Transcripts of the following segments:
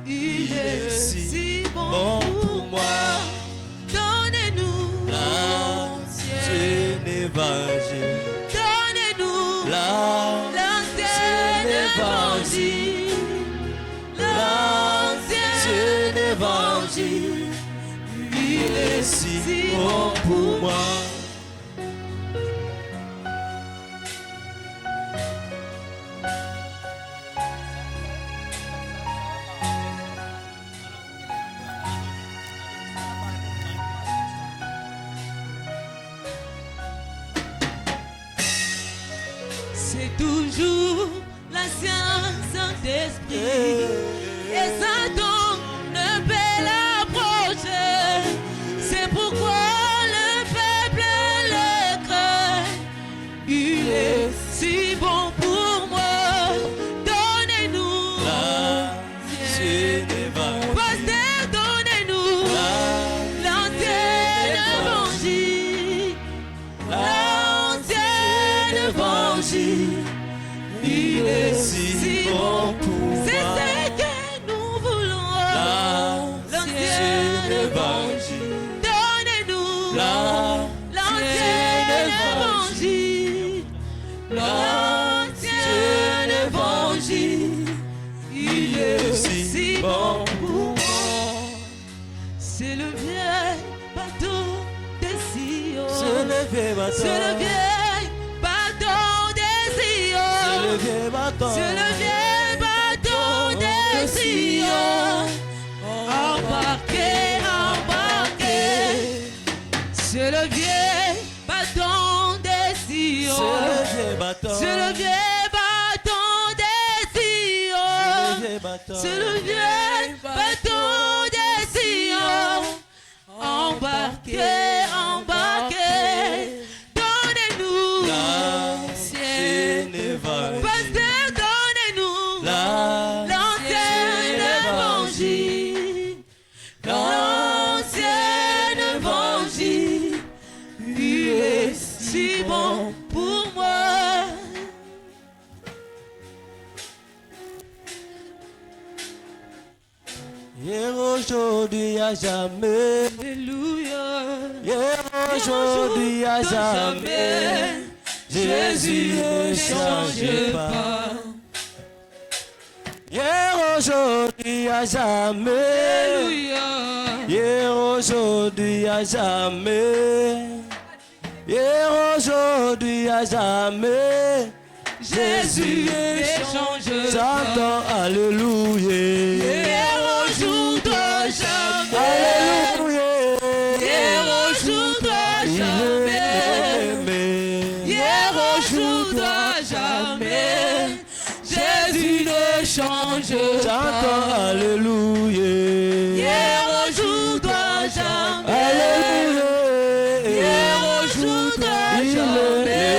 Il est si bon pour moi. Donnez-nous l'ancien évangile. Donnez-nous l'ancien évangile. L'ancien évangile. Il est si bon pour moi. C'est toujours l'ancien Saint-Esprit et Satan ne peut l'approcher. C'est pourquoi le peuple le craint. Il est si bon pour moi. Donnez-nous l'ancien évangile. Pasteur, donnez-nous l'ancien évangile. L'ancien évangile. Il est si bon pour moi. C'est ce que nous voulons. L'ancien évangile. Donnez-nous l'ancien évangile. L'ancien évangile. Il est si bon pour moi. C'est le vieil bateau des Sion. C'est le vieil bateau. C'est le vieil bateau des Sion. C'est le vieil bateau des Sion. Embarquez, embarquez. C'est le vieil bateau des Sion. C'est le vieil bateau. C'est le vieil bateau des Sion. C'est le vieil bateau des Sion. Embarquez, embarquez. Donnez-nous l'ancien évangile. Pasteur, donnez-nous l'ancien évangile. L'ancien évangile. Il est si bon pour moi. Hier, aujourd'hui, à jamais. Alléluia. Hier, aujourd'hui, à jamais. Jésus ne change pas. Hier, aujourd'hui, à jamais. Alléluia. Hier, aujourd'hui, à jamais. Hier, aujourd'hui, à jamais. Jésus ne change pas. J'entends alléluia. Hier, aujourd'hui, jamais. Alléluia. Hier, aujourd'hui, jamais. Hier, aujourd'hui, jamais. Jésus ne change pas. J'entends alléluia. Hier, aujourd'hui, jamais. Alléluia. Hier, aujourd'hui, jamais.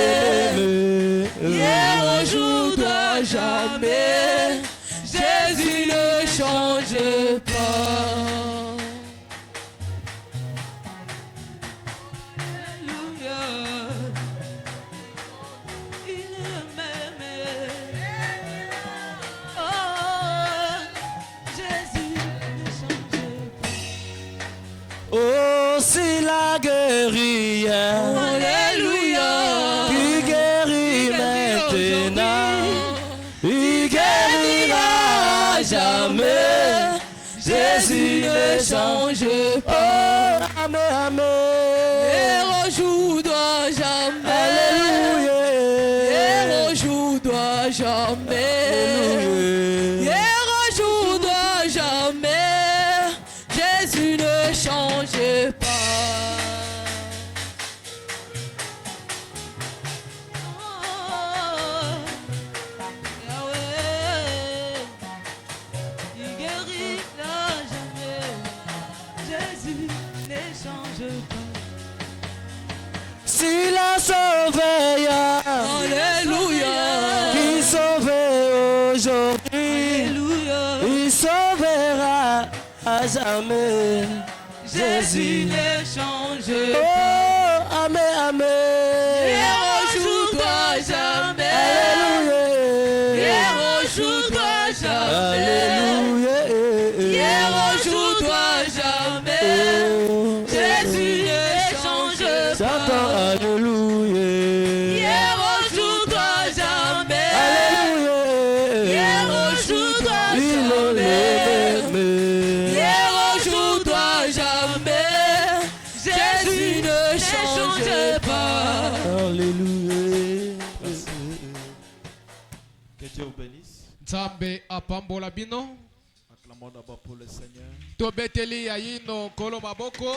Hier, aujourd'hui, jamais. Jésus ne change pas. Alléluia. Il est le même. Oh, Jésus ne change pas. Oh, s'il a guéri hier, Alléluia. il guérit maintenant, il guérira jamais. Jésus ne change pas. Amen, amen. Et aujourd'hui, jamais. Alléluia. Et aujourd'hui, jamais. Alléluia. Et aujourd'hui, jamais. Jésus ne change pas. Oh, Yahweh, il guérira jamais. Jésus ne change pas. S'il a sauvé hier, Alléluia. il sauve aujourd'hui, Alléluia. il sauvera à jamais. Jésus ne change Oh, pas. amen, amen. Et rejoue-toi jamais. Alléluia. Et rejoue-toi jamais. Alléluia. Et rejoue-toi jamais. Oh, Jésus ne change Satan, pas. alléluia. Et rejoue-toi jamais. Alléluia. Et rejoue-toi Il est jamais. le même. Et rejoue-toi jamais. Jésus ne change pas. Alléluia. Que Dieu vous bénisse. Nzambe apambola bino. Acclamons d'abord pour le Seigneur. Tobeteli ya yino kolo maboko.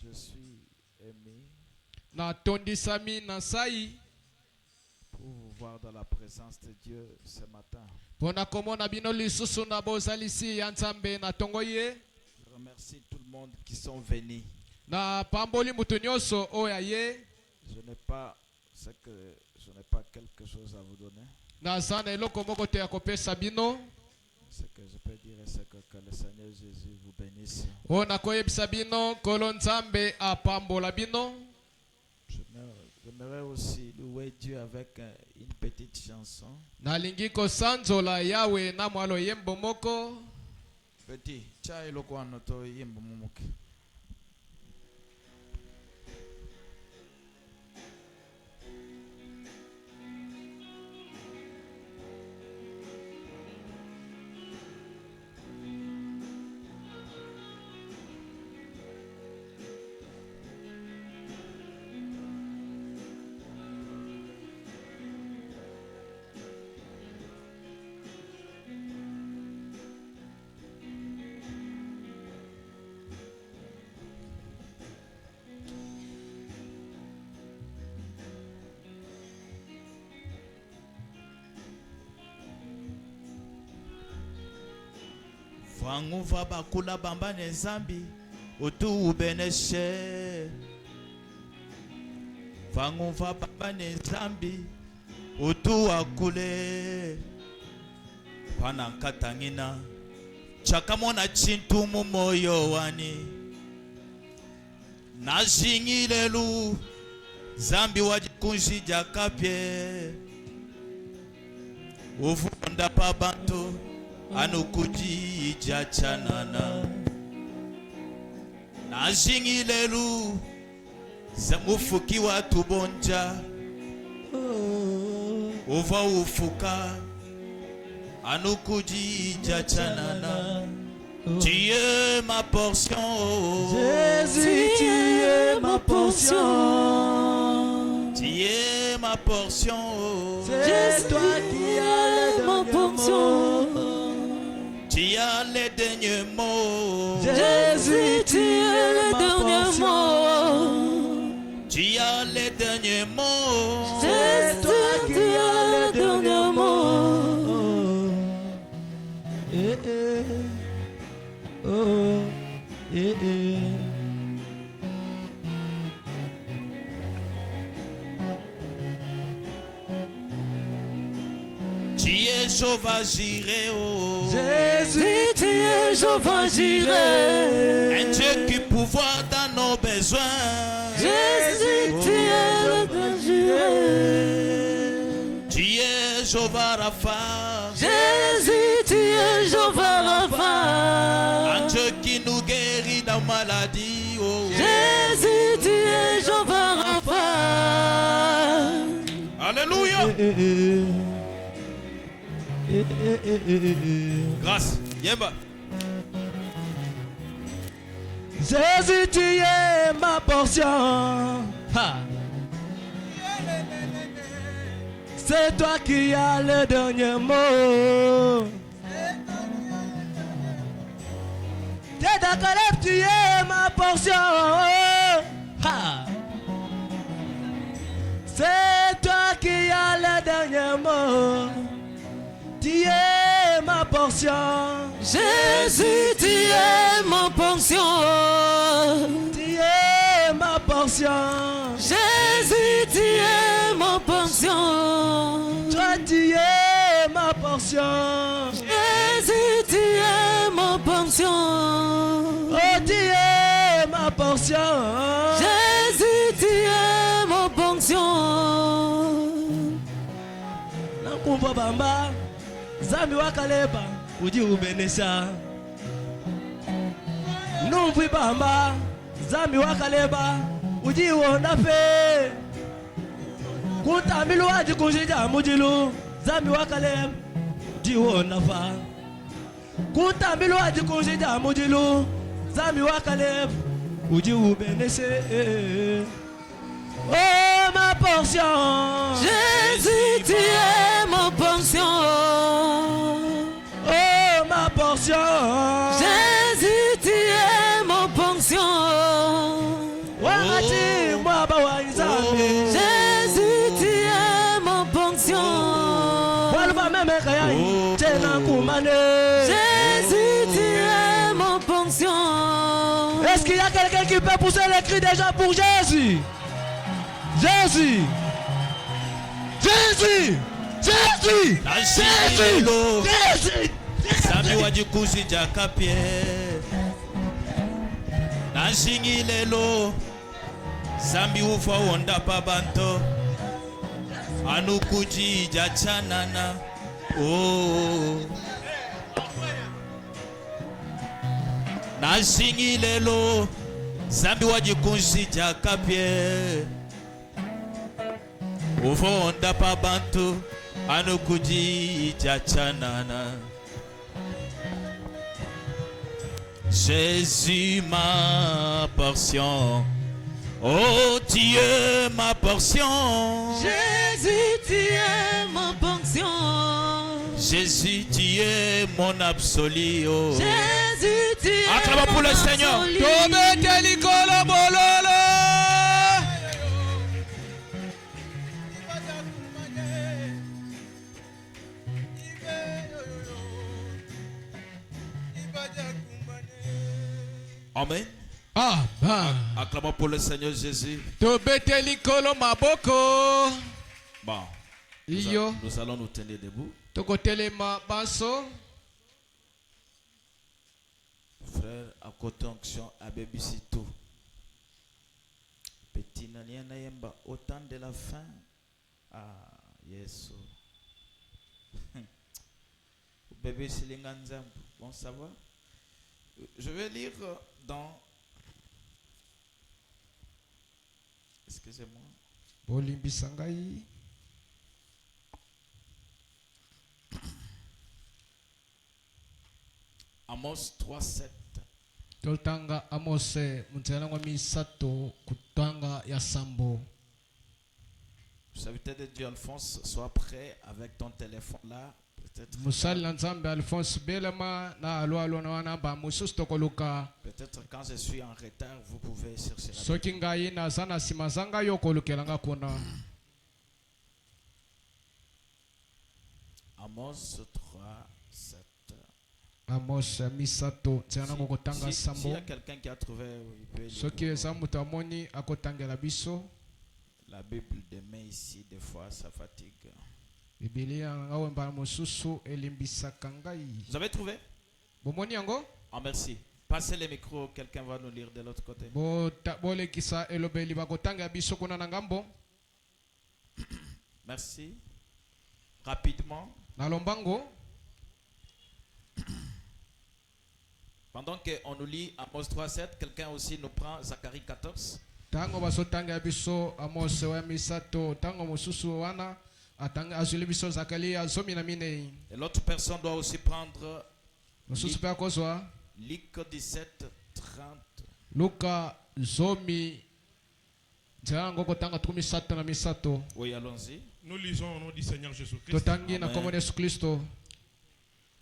Je suis aimé Na tondisami na sai. pour vous voir dans la présence de Dieu ce matin. Pona komona bino lisusu na bozalisi ya Nzambe na tongo ye. Je remercie tout le monde qui sont venus. Na pamboli mutu nyonso oya ye. Je n'ai pas quelque chose à vous donner. Na zana eloko moko te ya kopesa bino. Ce que je peux dire, c'est que le Seigneur Jésus vous bénisse. Ona koyebisa bino kolo Nzambe apambola bino. J'aimerais aussi louer Dieu avec une petite chanson. Nalingi kosanzola yawe na mwalo yembo moko. Petit, tcha eloko anoto yembo momoke. Vangu va bakula bamba ne zambi otu ubeneshe. Vangu va bamba ne zambi otu akule. Pana katangina chakamona chintu mu moyo wani. Najingilelu zambi wajikunji jakapye. Uvunda pa bantu anukuji jachanana. Najingilelu zamufuki watu bonja. Uva ufuka anukuji jachanana. Tu es ma portion. Jésus, tu es ma portion. Tu es ma portion. C'est toi qui as ma portion. Tu as les derniers mots. Jésus, tu es le dernier mot. Tu as les derniers mots. C'est toi qui as le dernier mot. Oh, Tu es Jéhovah Jireh, oh. Jésus, tu es Jéhovah Jireh. Un Dieu qui pourvoit dans nos besoins. Jésus, tu es le grand Jireh. Tu es Jéhovah Rapha. Jésus, tu es Jéhovah Rapha. Un Dieu qui nous guérit dans maladie, oh. Jésus, tu es Jéhovah Rapha. Alléluia. Grâce. Yemba. Jésus, tu es ma portion. C'est toi qui as le dernier mot. T'es d'accord, tu es ma portion. C'est toi qui as le dernier mot. Tu es ma portion. Jésus, tu es ma portion. Tu es ma portion. Jésus, tu es ma portion. Toi, tu es ma portion. Jésus, tu es portion. Jésus, tu es mon ponction. Nakumva bamba, Zambi wakaleba, uji ubenesha. Numvi bamba, Zambi wakaleba, uji uonda fe. Kuntamilu waji kunjija mujilu, Zambi wakaleba, uji uonda fa. Kuntamilu waji kunjija mujilu, Zambi wakaleba, uji ubeneshe. Oh ma portion, Jésus, tu es mon ponction. oh ma portion, Jésus, tu es mon ponction. wakati mwaba wa Nzambe, Jésus, tu es mon ponction. walba meme kayai tena kumane. Jésus, tu es mon ponction. Est-ce qu'il y a quelqu'un qui peut pousser les cris déjà pour Jésus? Jésus, Jésus, Jésus, Jésus, Jésus. Zambi wajikusi jakapie Nashingi lelo Zambi ufa wonda pabanto Anukuji jachanana Oh Nashingi lelo Zambi wajikusi jakapie Ufa wonda pabanto Anukuji jachanana Jésus ma portion, oh tu es ma portion. Jésus, tu es mon ponction. Jésus tu es mon absolu. Oh. Jésus, tu es Acclamons pour mon le Seigneur. absolu. Tobete likolo bololo. Amen. Amen. Acclamons pour le Seigneur Jésus. Tobete likolo maboko. Bon, Iyo. nous allons nous tenir debout. Tokotelema baso. Frère, à côté onction, à Bébisito. Petit naniana yemba, au temps de la fin. Ah, yes. Bébé Silinganzam, bon, ça va? Je vais lire dans. Excusez-moi. Bolimbisa ngai. Amos 3:7. Toltanga Amose mutana ngwa misato kutanga ya sambo. Serviteur de Dieu Alphonse, sois prêt avec ton téléphone là. Peut-être Alphonse Belema na alo na wana ba mususu tokoluka. peut-être quand je suis en retard, vous pouvez chercher la Soki ngai na zana simazanga yo kolukelanga kuna. Amos 3:7. Amos misato tsana ngo kotanga S'il sambo. y a quelqu'un qui a trouvé, il peut lire. Soki eza mutu amoni akotangela biso. La Bible de main ici, des fois, ça fatigue. Biblia nga wemba mususu elimbisaka ngai. Vous avez trouvé? Bomoni yango? Ah, merci. Passez le micro, quelqu'un va nous lire de l'autre côté. Bolekisa elobeli bakotanga biso kuna na ngambo. Merci. Rapidement. Nalombango. Pendant qu'on nous lit Amos 3:7, quelqu'un aussi nous prend Zacharie 14. Tango basotanga biso Amos wa misato tango mususu wana atanga azuli biso Zakaria zomi na minei. Et l'autre personne doit aussi prendre Mususu pa kozwa Luc 17:30. Luka zomi jango kotanga tukumi sata na misato. Oui, allons-y. Nous lisons au nom du Seigneur Jésus-Christ. Totangi na Amen. komone Yesu Kristo.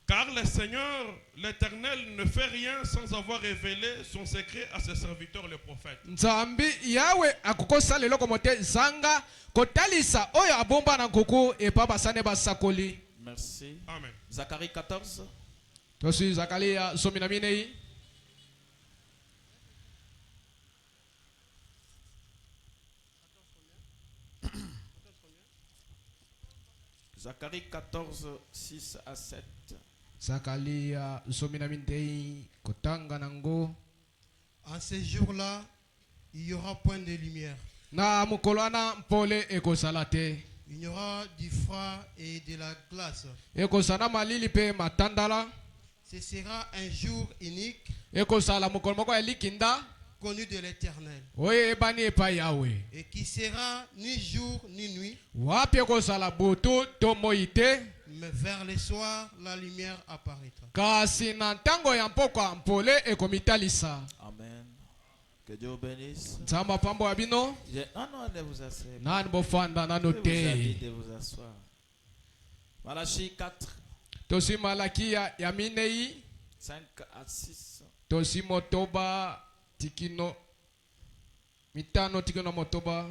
Car le Seigneur, l'Éternel, ne fait rien sans avoir révélé son secret à ses serviteurs les prophètes. Nzambi yawe akukosa lelo komote zanga kotalisa oyo abomba na nkuku epa basane basakoli. Merci. Amen. Zacharie 14. Tosi Zakaria zomi na minei. Zacharie 14, 6 à 7. Zakaria zomi na minei kotanga nango. En ces jours-là, il n'y aura point de lumière. Na mokolo wana mpole ekozala te. Il y aura du froid et de la glace. Ekozala malili pe matandala. Ce sera un jour unique, Ekozala mokolo moko ya likinda. connu de l'Éternel, Oye ebani epa Yahweh. et qui sera ni jour ni nuit, Wapi ekozala butu to moi te. mais vers le soir, la lumière apparaîtra. Kasi na ntango ya mpoko mpole ekomitalisa. Amen. Que Dieu vous bénisse. Nzamba pambo ya bino. Non, non, ne vous asseyez pas. Nani bofanda nano Je vous invite te. de vous asseoir. Malachie 4, Tosi malaki ya minei. 5 à 6. Tosi motoba tikino. Mitano tikino motoba.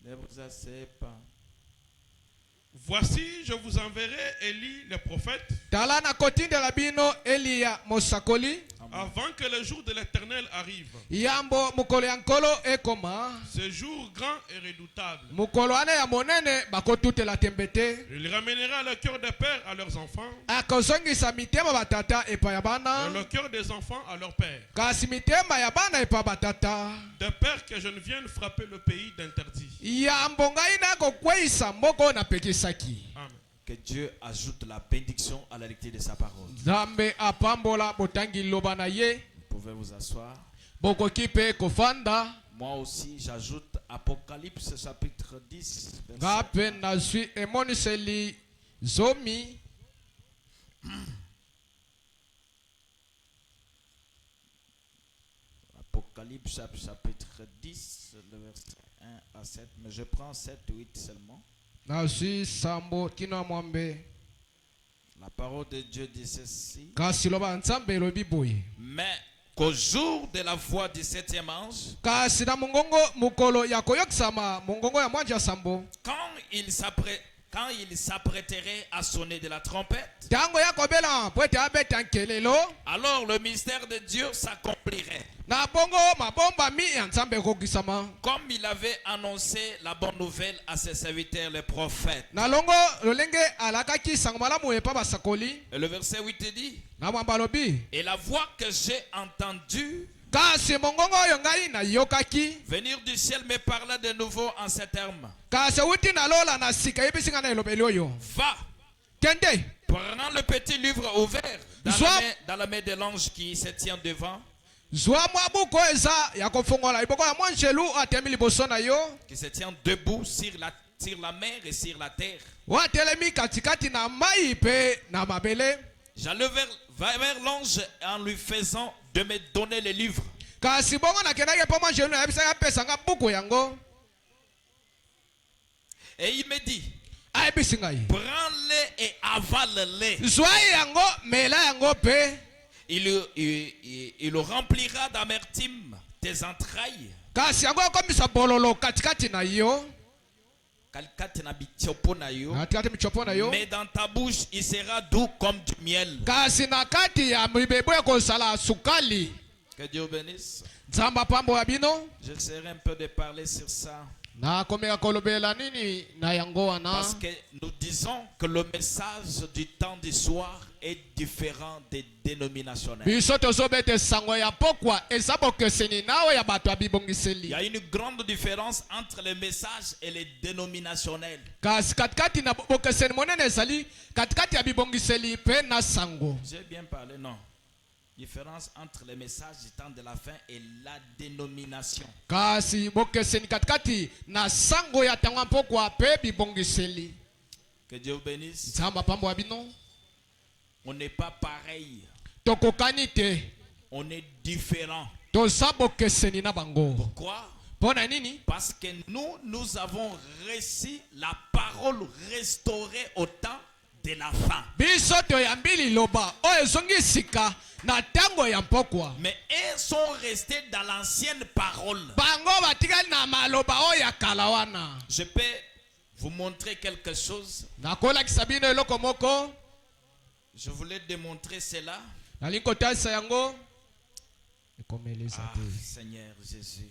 Ne vous asseyez pas. Voici, je vous enverrai Élie le prophète Tala na kotinde la bino Elia mosakoli. avant que le jour de l'Éternel arrive. Yambo mukolo yankolo ekoma. Ce jour grand et redoutable. Mukolo ane ya monene bakotutela tembete. Il ramènera le cœur des pères à leurs enfants Akozongisa mitema batata epa ya et bana. le cœur des enfants à leurs pères. Kasi mitema ya bana epa batata. De peur que je ne vienne frapper le pays d'interdit. Yambo ngai na kokweisa mboko na pekisaki. Amen. Que Dieu ajoute la bénédiction à la lecture de sa parole. Zambe apambola botangi loba na ye. Vous pouvez vous asseoir. Bokoki pe kofanda. Moi aussi, j'ajoute Apocalypse chapitre 10. verset Ngape nazwi emoniseli zomi. Apocalypse chapitre 10, le verset 1 à 7. Mais je prends 7 ou 8 seulement. Nazwi sambo kino mwambe. La parole de Dieu dit ceci. Kasi loba nzambe elobi boye. Mais qu'au jour de la voix du 7e ange, Kasi na mungongo mukolo ya koyokisama mungongo ya mwanja sambo. quand il s'apprêterait à sonner de la trompette, Tango ya kobela pwete abeta nkelelo. alors le mystère de Dieu s'accomplirait. Na bongo mabomba mi ya nzambe kokisama. Comme il avait annoncé la bonne nouvelle à ses serviteurs, les prophètes. Na longo lolenge alakaki sango malamu epa basakoli. Et le verset 8 dit, Na mwamba lobi. et la voix que j'ai entendue Kasi mongongo oyo ngai na yokaki. venir du ciel me parla de nouveau en ces termes. Kasi uti na lola na sika yebisinga na elobeli oyo. Va, Kende. prends le petit livre ouvert Soit- dans la main de l'ange qui se tient devant, Zwa mwabuko eza ya kofongola iboko ya mwanjelu atemi liboso na yo. qui se tient debout sur la mer et sur la terre. Watelemi katikati na mai pe na mabele. J'allais vers l'ange en lui faisant de me donner le livre. Kasi bongo na kenake po mwanjelu na yebisa ya pesa nga buku yango. Et il me dit, Ayebisi ngai. prends-le et avale-le. Zwa yango mela yango pe. Il remplira d'amertume tes entrailles. Kasi yango ekomisa bololo katikati na yo. Katikati na bitiopo na yo. Katikati michopo na yo. Mais dans ta bouche, il sera doux comme du miel. Kasi na kati ya mibebo ekozala sukali. Que Dieu bénisse. Nzamba pambo ya bino. J'essaierai un peu de parler sur ça. Na komeka kolobela nini na yango wana. Parce que nous disons que le message du temps du soir est différent des dénominationnels. Biso tozobete sango ya pokwa eza bokeseni nawe ya bato ya Il bibongiseli. y a une grande différence entre les messages et les dénominationnels. Kasi katikati na bokeseni monene ezali katikati ya bibongiseli pe na sango. J'ai bien parlé, non. Différence entre les messages du temps de la fin et la dénomination. Kasi bokeseni katikati na sango ya tango ya pokwa pe bibongiseli. Que Dieu vous bénisse. Nzamba pambo ya bino. On n'est pas pareil. Tokokani te. On est différent. Toza bokeseni na bango. Pourquoi? Pona nini? Parce que nous avons reçu la parole restaurée au temps de la fin. Biso toyambili loba oyo ezongi sika na tango ya mpokwa. Mais ils sont restés dans l'ancienne parole. Bango batikali na maloba oyo ya kala wana. Je peux vous montrer quelque chose. Nakolakisa bino eloko moko. Je voulais démontrer cela. Nalingi kotalisa yango. Ekomeleza Ah, te. Seigneur Jésus.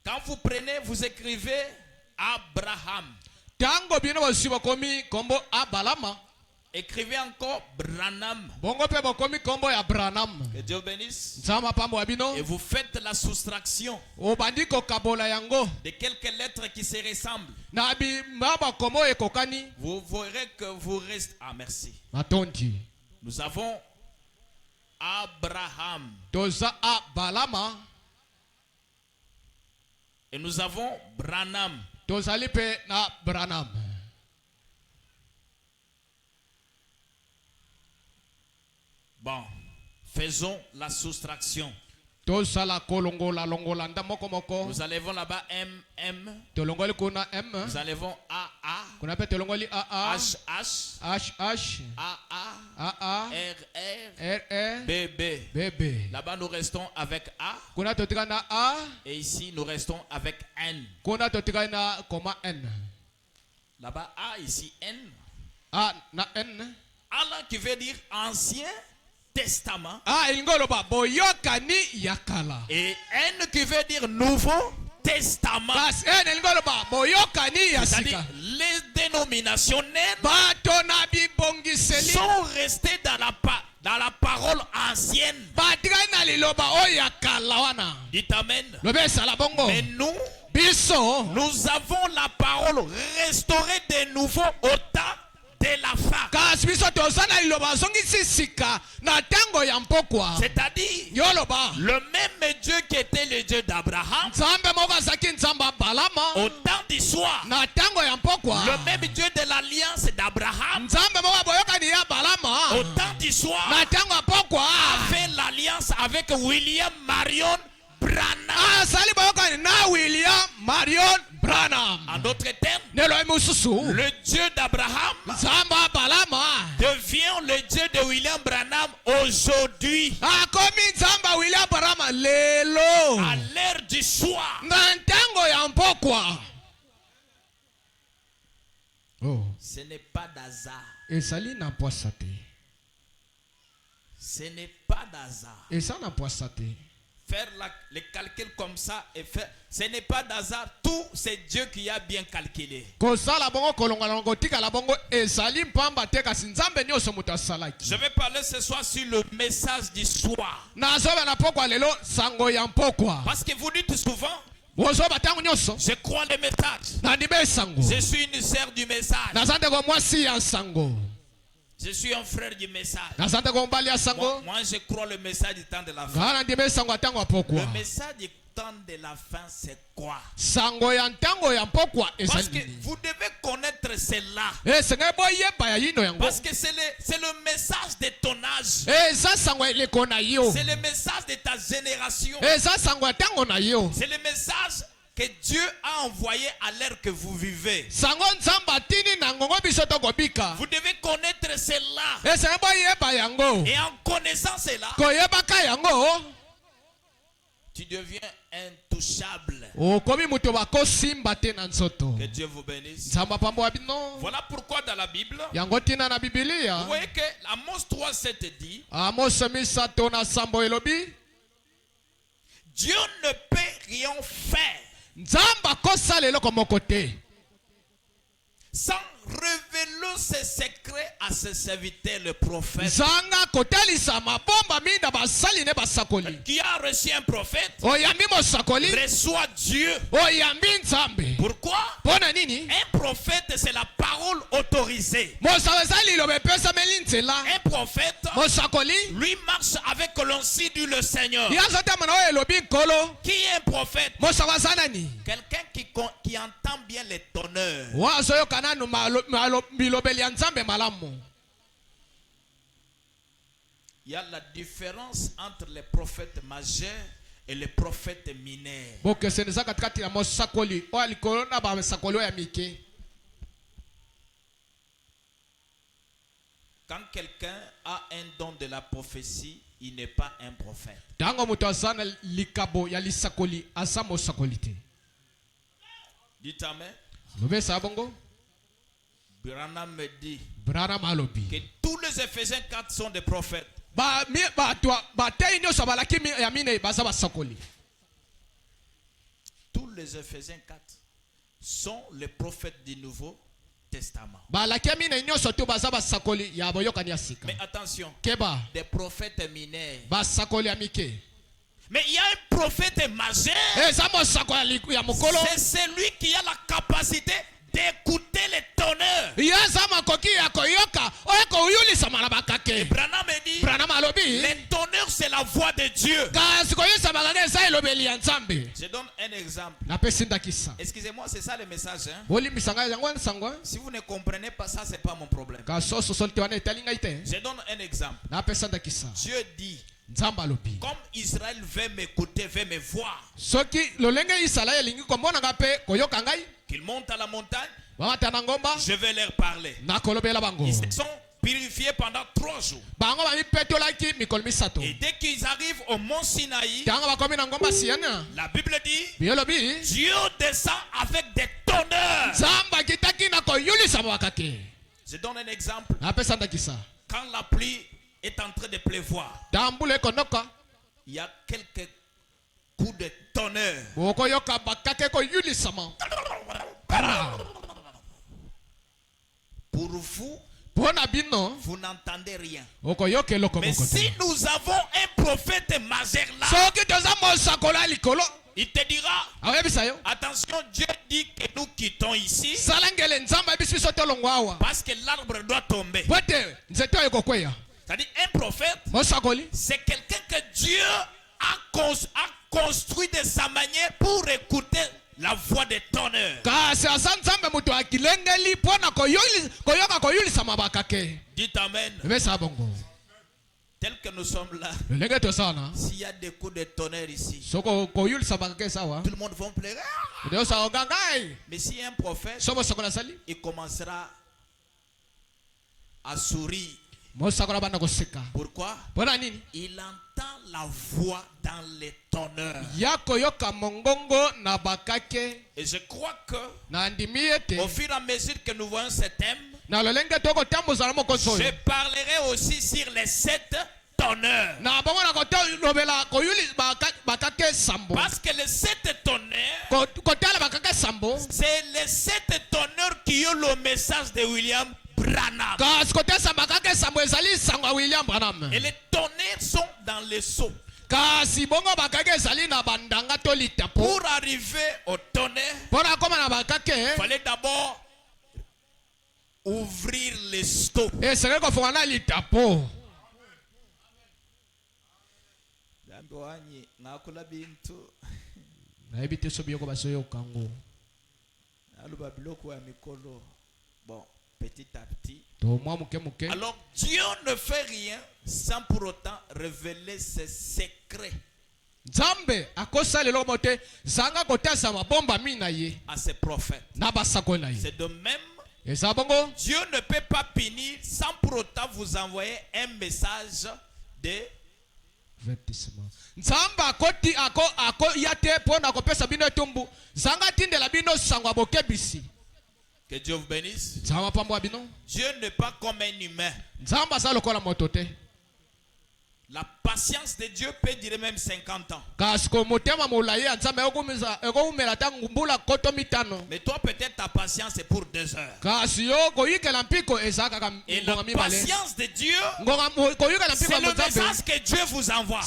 Quand vous prenez, vous écrivez Abraham. Tango bino bosi bokomi kombo Abalama. Écrivez encore Branham. bongo pe bokomi kombo ya Branham. Que Dieu bénisse. Nzamba pambo abino. Et vous faites la soustraction Obandi ko kabola yango. de quelques lettres qui se ressemblent. Na bi maba komo ekokani. Vous verrez que vous restez. Ah, merci. Matondi. Nous avons Abraham. Toza a balama. Et nous avons Branham. Tozali pe na Branham. Bon, faisons la soustraction. Tozala kolongola longola nda moko moko. Nous enlevons là-bas M. Tolongoli kuna M. Nous enlevons AA. Kuna pe tolongoli AA. HH. HH. AA. AA. RR. RR. BB. BB. Là-bas, nous restons avec A. Kuna totika na A. Et ici, nous restons avec N. Kuna totika na koma N. Là-bas, A, ici N. A na N. Allah qui veut dire Ancien Testament. A ingolo ba boyokani yakala. Et N qui veut dire Nouveau Testament. Kas N ingolo ba boyokani C'est-à-dire, yasika. les dénominations naines Bato na bibongiseli. sont restées dans la parole ancienne. Batika na liloba oyakala wana. Dites Amen. Lobe sala bongo. Mais nous, Biso. nous avons la parole restaurée de nouveau au temps de la fin. Kas biso tozana liloba zongisi sika na tango ya mpokwa. C'est-à-dire, Yoloba. le même Dieu qui était le Dieu d'Abraham, Nzambe moka zaki nzamba balama. au temps du soir, Na tango ya mpokwa. le même Dieu de l'alliance d'Abraham, Nzambe moka boyokani ya balama. au temps du soir, Na tango ya mpokwa. a fait l'alliance avec William Marion Branham. Asali boyokani na William Marion Branham. En d'autres termes, Nelo mususu. le Dieu d'Abraham Nzamba balama. devient le Dieu de William Branham aujourd'hui, Akomi nzamba William Branham lelo. à l'heure du soir. Na tango ya mpokwa. Oh. Ce n'est pas d'hasard. Esali na poisa te. Ce n'est pas d'hasard. Esa na poisa te. Faire les calculs comme ça et faire, ce n'est pas d'hasard. Tout c'est Dieu qui a bien calculé. Kosala bongo kolonga longo tika la bongo esali mpamba te kasi nzambe nyoso muta salaki. Je vais parler ce soir sur le message du soir. Na zoba na pokwa lelo sango ya mpokwa. Parce que vous dites souvent, Wozoba tango nyoso. je crois le message. Na ndibe sango. Je suis une sœur du message. Na zande ko mwasi ya sango. Je suis un frère du message. Na zande ko mbali ya sango. Moi, je crois le message du temps de la fin. Ngana ndibe sango tango Le pokwa. message du temps de la fin, c'est quoi? Sango ya tango ya mpokwa Parce que esali. vous devez connaître cela. Senge boye ba ya yino yango. Parce que c'est le message de ton âge. Eza sango le kona yo. C'est le message de ta génération. Eza sango tango na yo. C'est le message que Dieu a envoyé à l'ère que vous vivez. Sango nzamba tini na ngongo biso to kobika. Vous devez connaître cela. Senge boye ba yango. Et en connaissant cela, Koyebaka yango. tu deviens intouchable. Okomi muto bako simba te na nzoto. Que Dieu vous bénisse. Nzamba pambo abino. Voilà pourquoi dans la Bible, Yango tina na vous Biblia. voyez que Amos 3:7 dit, Amos misato na sambo elobi. Dieu ne peut rien faire Nzamba kosa lelo komoko te. sans révéler ses secrets à ses serviteurs, le prophète. Zanga kotalisa mabomba minda basali ne basakoli. Qui a reçu un prophète Oyambi mosakoli. reçoit Dieu. Oyambi nzambe. Pourquoi? Pona nini? Un prophète, c'est la parole autorisée. Mosawezali lobe pesa melinzela. Un prophète, Mosakoli. lui marche avec l'onction du le Seigneur. Yazota mana elobi kolo. Qui est un prophète? Mosawazanani. Quelqu'un qui entend bien les tonneurs. Wazoyo kananu bilobeli ya nzambe malamu. Il y a la différence entre les prophètes majeurs et les prophètes mineurs. Boke seneza katikati ya mosakoli. O alikolo na ba sakoli ya mike. Quand quelqu'un a un don de la prophétie, il n'est pas un prophète. Tango muto azana likabo ya lisakoli asa mosakoli te. Dites Amen. Lobe sa bongo. Branham me dit Branham alobi. que tous les Éphésiens 4 sont des prophètes. Ba tei nyoso balaki ya mine baza basakoli. Tous les Éphésiens 4 sont les prophètes du Nouveau Testament. Mais attention, Keba. des prophètes mineurs. Mais il y a un prophète majeur. C'est celui qui a la capacité d'écouter les tonnerres. Et Branham dit, les tonnerres c'est la voix de Dieu. Je donne un exemple. Excusez-moi, c'est ça le message. Hein? Si vous ne comprenez pas ça, c'est pas mon problème. Je donne un exemple. Dieu dit, comme Israël veut m'écouter, veut me voir, qu'ils montent à la montagne, je vais leur parler. Ils se sont purifiés pendant 3 jours. Et dès qu'ils arrivent au mont Sinaï, la Bible dit, Dieu descend avec des tonnerres. Je donne un exemple. Quand la pluie est en train de pleuvoir, il y a quelques coups de tonnerre. Pour vous, vous n'entendez rien. Mais si nous avons un prophète majeur là, il te dira, attention, Dieu dit que nous quittons ici parce que l'arbre doit tomber. C'est-à-dire un prophète, c'est quelqu'un que Dieu a construit de sa manière pour écouter la voix des tonnerres. Dites amen. Tel que nous sommes là, s'il y a des coups de tonnerre ici, tout le monde va pleurer. Mais si un prophète, il commencera à sourire. Pourquoi? Il entend la voix dans les tonnerres. Et je crois que au fur et à mesure que nous voyons ce thème, je parlerai aussi sur les 7 tonnerres. Parce que les 7 tonnerres, c'est les 7 tonnerres qui ont le message de William Branham. Et les tonnerres sont dans les seaux. Pour arriver au tonnerre, il fallait d'abord ouvrir les seaux. Bon, petit à petit. Alors Dieu ne fait rien sans pour autant révéler ses secrets à ses prophètes. C'est de même, Dieu ne peut pas punir sans pour autant vous envoyer un message de que Dieu vous bénisse. Dieu n'est pas comme un humain. La patience de Dieu peut durer même 50 ans. Mais toi peut-être ta patience est pour 2 heures. Et la patience de Dieu, c'est le message que Dieu vous envoie.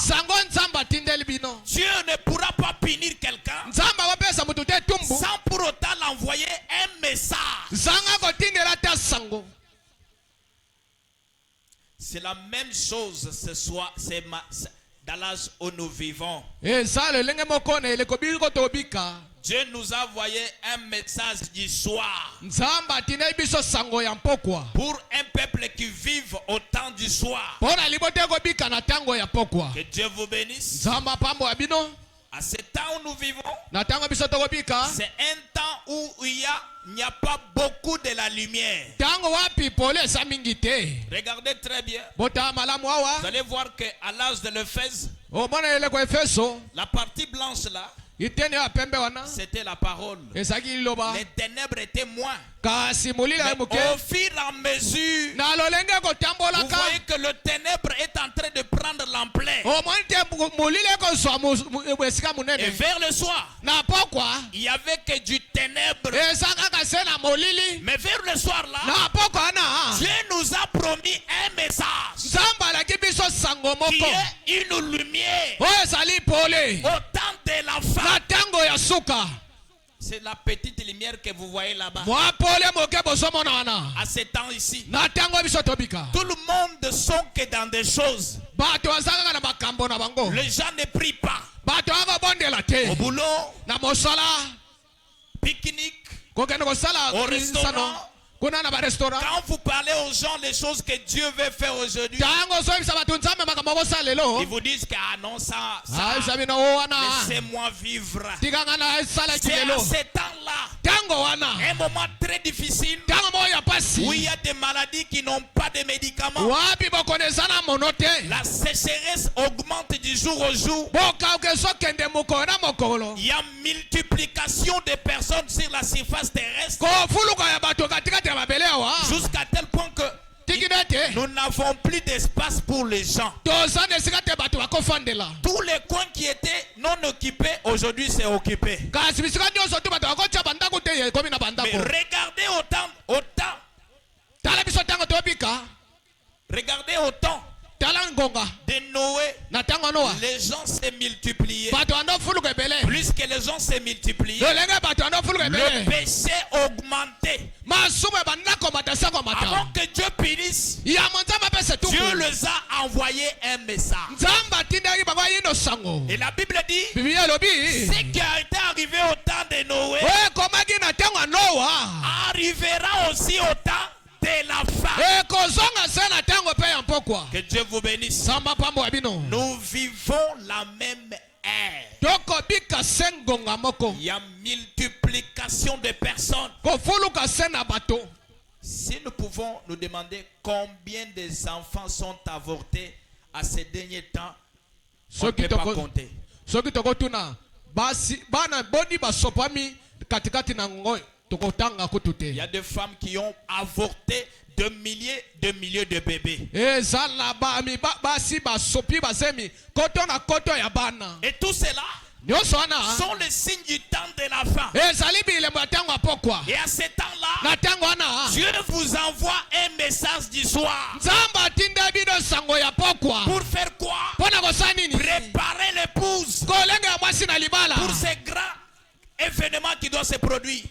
Dieu ne pourra pas punir quelqu'un sans pour autant l'envoyer un message. C'est la même chose ce soir, c'est dans l'âge où nous vivons. Dieu nous a envoyé un message du soir pour un peuple qui vive au temps du soir. Que Dieu vous bénisse. À ce temps où nous vivons, c'est un temps où il n'y a pas beaucoup de la lumière. Regardez très bien. Vous allez voir qu'à l'âge de l'Éphèse, la partie blanche là, c'était la parole. Les ténèbres étaient moins. Mais au fur et à mesure, vous voyez que le ténèbre est en train de prendre l'ampleur. Et vers le soir, il n'y avait que du ténèbre. Mais vers le soir là, Dieu nous a promis un message qui est une lumière au temps de la fin. C'est la petite lumière que vous voyez là-bas. À ce temps ici, tout le monde sont que dans des choses. Les gens ne prient pas. Au boulot, pique-nique, au restaurant. Quand vous parlez aux gens les choses que Dieu veut faire aujourd'hui, ils vous disent que non, ça laissez-moi vivre. C'est à ce temps-là, un moment très difficile, où il y a des maladies qui n'ont pas de médicaments. La sécheresse augmente du jour au jour. Il y a multiplication de personnes sur la surface terrestre. Jusqu'à tel point que nous n'avons plus d'espace pour les gens. Tous les coins qui étaient non occupés, aujourd'hui c'est occupé. Mais regardez autant de Noé, les gens s'est multipliés. Plus que les gens s'est multipliés, le péché augmenté. Avant que Dieu punisse, Dieu les a envoyé un message. Et la Bible dit, ce qui a été arrivé au temps de Noé arrivera aussi au temps de la fin. Que Dieu vous bénisse. Nous vivons la même ère. Il y a multiplication de personnes. Si nous pouvons nous demander combien des enfants sont avortés à ces derniers temps, on ne peut pas compter. Il y a des femmes qui ont avorté de milliers de bébés. Et tout cela sont les signes du temps de la fin. Et à ce temps-là, Dieu vous envoie un message du soir. Pour faire quoi? Préparer l'épouse pour ces grands événements qui doivent se produire.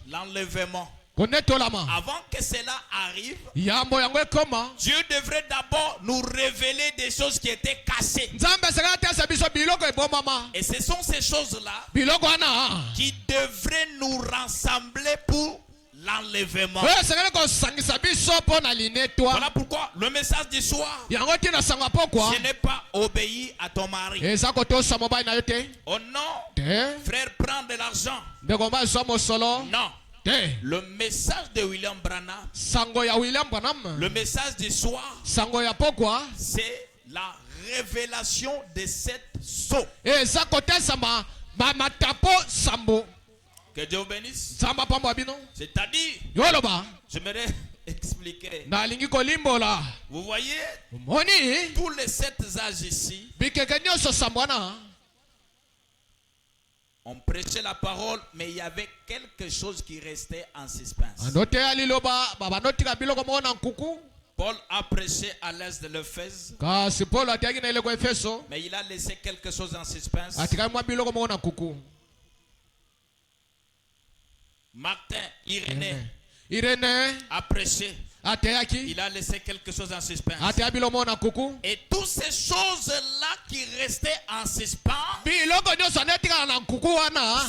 L'enlèvement. Avant que cela arrive, Dieu devrait d'abord nous révéler des choses qui étaient cachées. Et ce sont ces choses-là qui devraient nous rassembler pour l'enlèvement. Voilà pourquoi le message du soir, ce n'est pas obéir à ton mari. Oh non, frère, prends de l'argent. Non. Le message de William Branham, le message du soir, c'est la révélation de cette sceau. Que Dieu vous bénisse. C'est-à-dire, j'aimerais expliquer. Vous voyez, tous les 7 âges ici, on prêchait la parole, mais il y avait quelque chose qui restait en suspense. Paul a prêché à l'est de l'Éphèse, mais il a laissé quelque chose en suspense. Martin, Irénée a prêché. Il a laissé quelque chose en suspens. Et toutes ces choses-là qui restaient en suspens,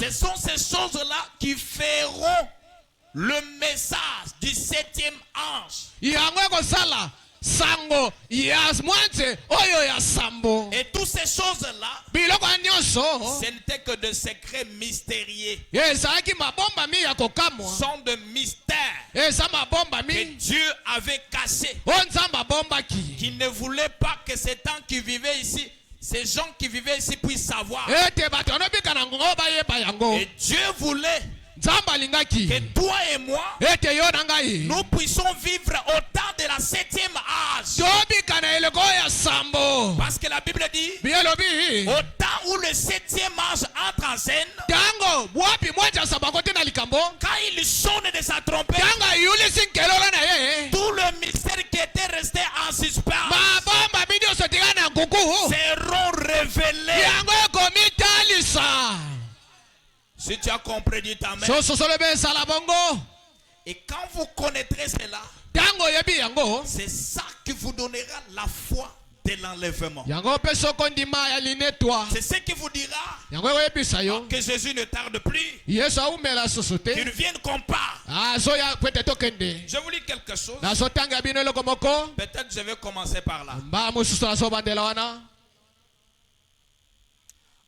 ce sont ces choses-là qui feront le message du 7e ange. Et toutes ces choses-là, ce n'était que de secrets mystérieux. Sont de mystères que Dieu avait cachés. Qui ne voulait pas que ces gens qui vivaient ici, ces gens qui vivaient ici puissent savoir. Et Dieu voulait que toi et moi, nous puissions vivre au temps de la 7e âge. Parce que la Bible Au temps où le 7e ange entre en scène, quand il sonne de sa trompette, tout le mystère qui était resté en suspens seront révélés. Si tu as compris, dis amen. Et quand vous connaîtrez cela, c'est ça qui vous donnera la foi de l'enlèvement. C'est ce qui vous dira que Jésus ne tarde plus, qu'il vienne qu'on part. Je vous lis quelque chose. Peut-être je vais commencer par là.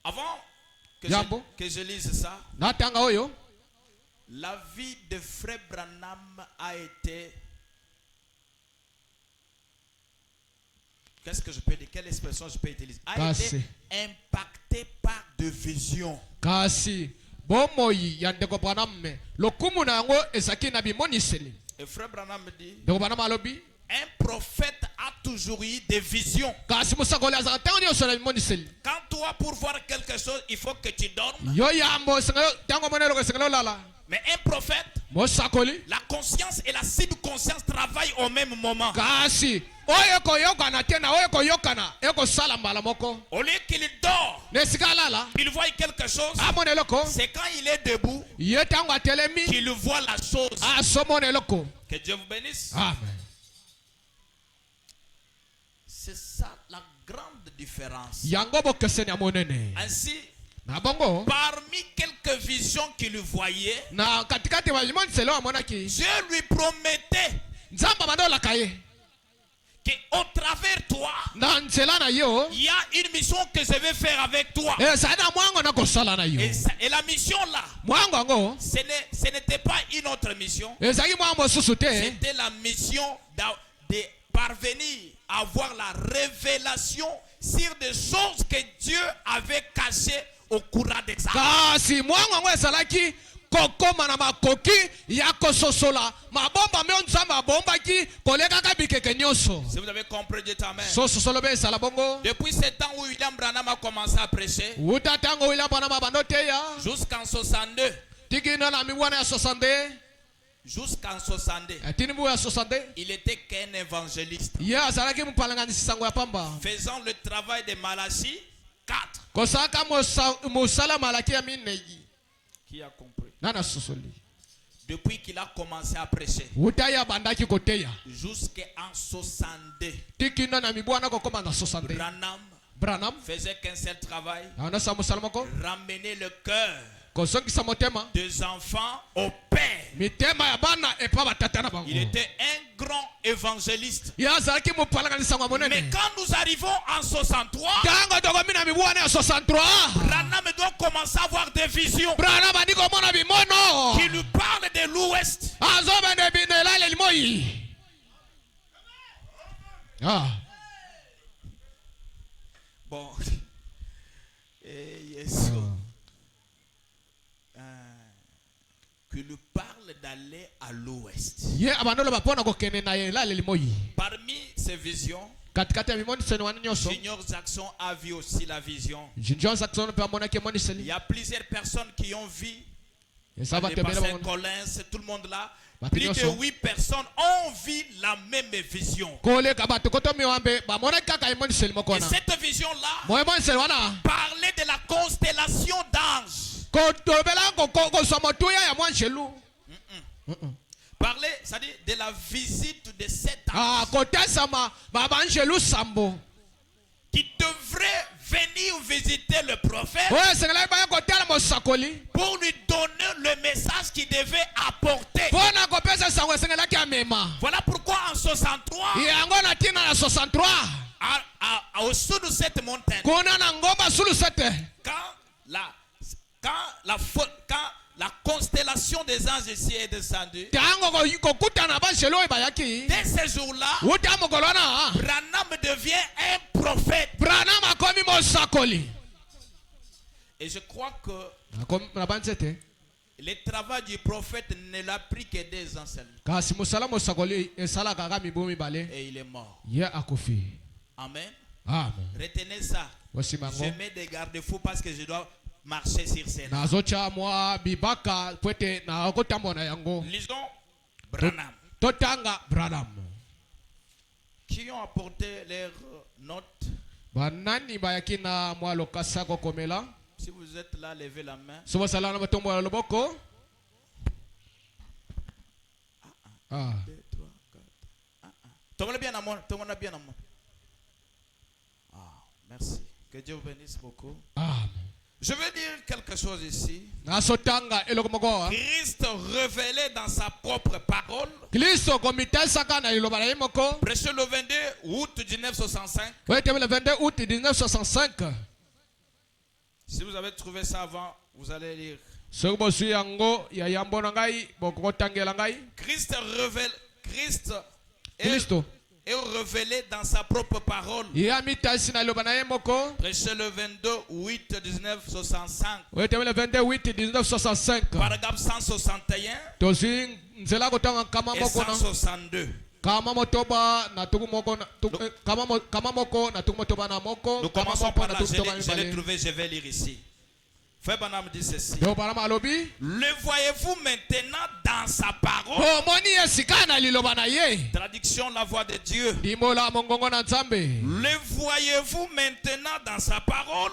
Avant que je lise ça, la vie de Frère Branham a été... Qu'est-ce que je peux dire? Quelle expression je peux utiliser? A été impactée par de visions. Et Frère Branham dit, un prophète a toujours eu des visions. Quand toi, pour voir quelque chose, il faut que tu dormes. Mais un prophète, la conscience et la subconscience travaillent au même moment. Au lieu qu'il dort, il voit quelque chose. C'est quand il est debout qu'il voit la chose. Que Dieu vous bénisse. Amen. C'est ça la grande différence. Ainsi, parmi quelques visions qu'il voyait, Dieu lui promettait qu'au travers de toi, il y a une mission que je vais faire avec toi. Et la mission là, ce n'était pas une autre mission. C'était la mission de parvenir à avoir la révélation sur des choses que Dieu avait cachées au courant de ça. Si vous avez compris, dites amen. Depuis ce temps où William Branham a commencé à prêcher, jusqu'en 62, jusqu'en 62, il était qu'un évangéliste, faisant le travail de Malachie 4. Qui a compris? Depuis qu'il a commencé à prêcher, jusqu'en 62, Branham faisait qu'un seul travail: ramener le cœur des enfants au Père. Il était un grand évangéliste. Mais quand nous arrivons en 63, Branham doit commencer à avoir des visions qui lui parlent de l'Ouest. Bon. Qui lui parle d'aller à l'Ouest. Parmi ces visions, Junior Jackson a vu aussi la vision. Il y a plusieurs personnes qui ont vu. Les pasteurs Collins, tout le monde là. Plus de 8 personnes ont vu la même vision. Et cette vision-là parlait de la constellation d'anges. Parler, c'est-à-dire de la visite de cet ange qui devrait venir visiter le prophète pour lui donner le message qu'il devait apporter. Voilà pourquoi en 63, au-dessus de cette montagne, quand la constellation des anges ici est descendue, dès ce jour-là, Branham devient un prophète. Et je crois que le travail du prophète ne l'a pris que 2 ans seulement. Et il est mort. Amen. Amen. Retenez ça. Je mets des garde-fous parce que je dois marcher sur scène. Lisons Branham. Qui ont apporté leurs notes. Si vous êtes là, levez la main. Ah. Tombez bien à moi. Ah, merci. Que Dieu vous bénisse beaucoup. Je veux dire quelque chose ici. Christ révélé dans sa propre parole. Prêché le 22 août 1965. Si vous avez trouvé ça avant, vous allez lire. Christ est révélé dans sa propre parole. Prêché le 22 août 1965. Paragraphe 161 et 162. Nous commençons par là. Je l'ai trouvé, je vais lire ici. Frère Branham dit ceci. Le voyez-vous maintenant dans sa parole? Traduction, la voix de Dieu. Le voyez-vous maintenant dans sa parole?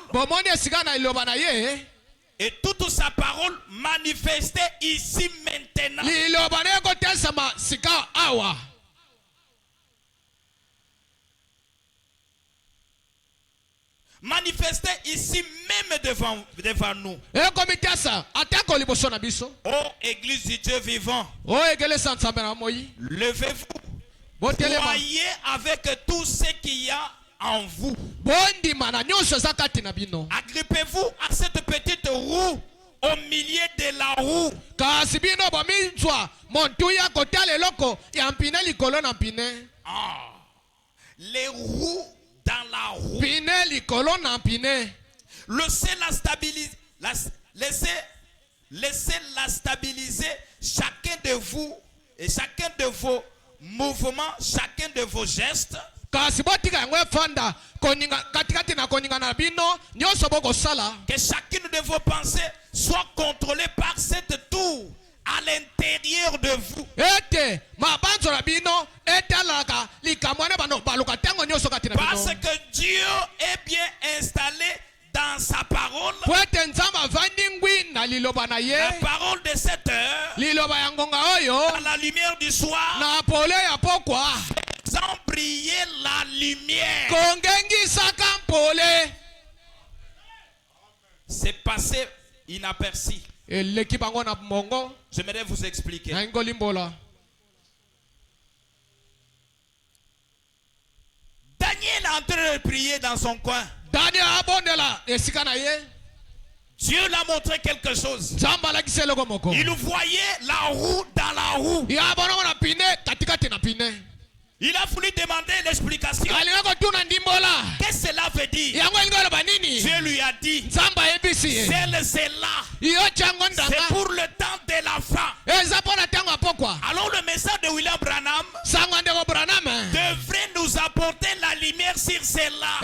Et toute sa parole manifestée ici maintenant. Manifesté ici même devant nous. Oh Église du Dieu vivant, levez-vous, croyez avec tout ce qu'il y a en vous. Agrippez-vous à cette petite roue au milieu de la roue. Les roues dans la roue. Laissez-la stabiliser chacun de vous et chacun de vos mouvements, chacun de vos gestes. Que chacune de vos pensées soit contrôlée par cette tour à l'intérieur de vous. Parce que Dieu est bien installé dans sa parole. La parole de cette heure, dans la lumière du soir, faisant briller la lumière. C'est passé inaperçu. J'aimerais vous expliquer. Daniel est en train de prier dans son coin. Dieu l'a montré quelque chose. Il voyait la roue dans la roue. Il a voulu demander l'explication. Qu'est-ce que cela veut dire? Dieu lui a dit, c'est là. C'est pour le temps de la fin. Alors le message de William Branham devrait nous apporter la lumière sur cela.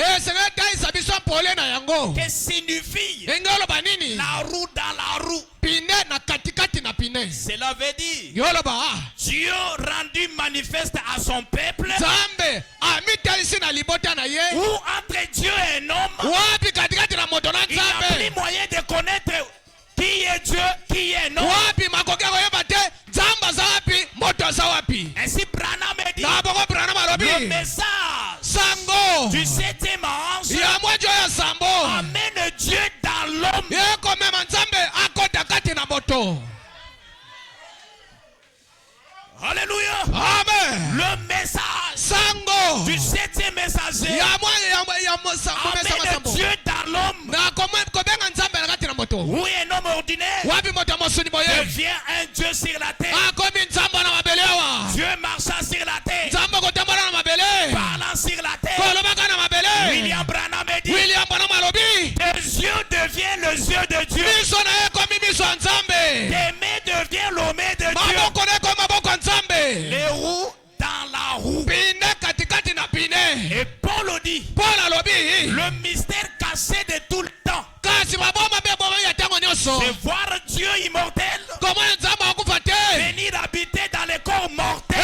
Que signifie la roue dans la roue? Cela veut dire Dieu rendu manifeste à son peuple, ou entre Dieu et un homme, il n'a plus moyen de connaître qui est Dieu, qui est un homme. Ainsi Branham dit, le message du 7e ange amène Dieu dans l'homme. Alléluia. Amen. Le message du 7e messager amène Dieu dans l'homme. Oui, un homme ordinaire devient un Dieu sur la terre. Dieu marcha sur la terre, parlant sur la terre. William Branham dit, tes yeux deviennent les yeux de Dieu, tes mains deviennent les mains de Dieu. Les roues dans la roue. Et Paul dit, le mystère passé de tout le temps. C'est voir Dieu immortel venir habiter dans les corps mortels.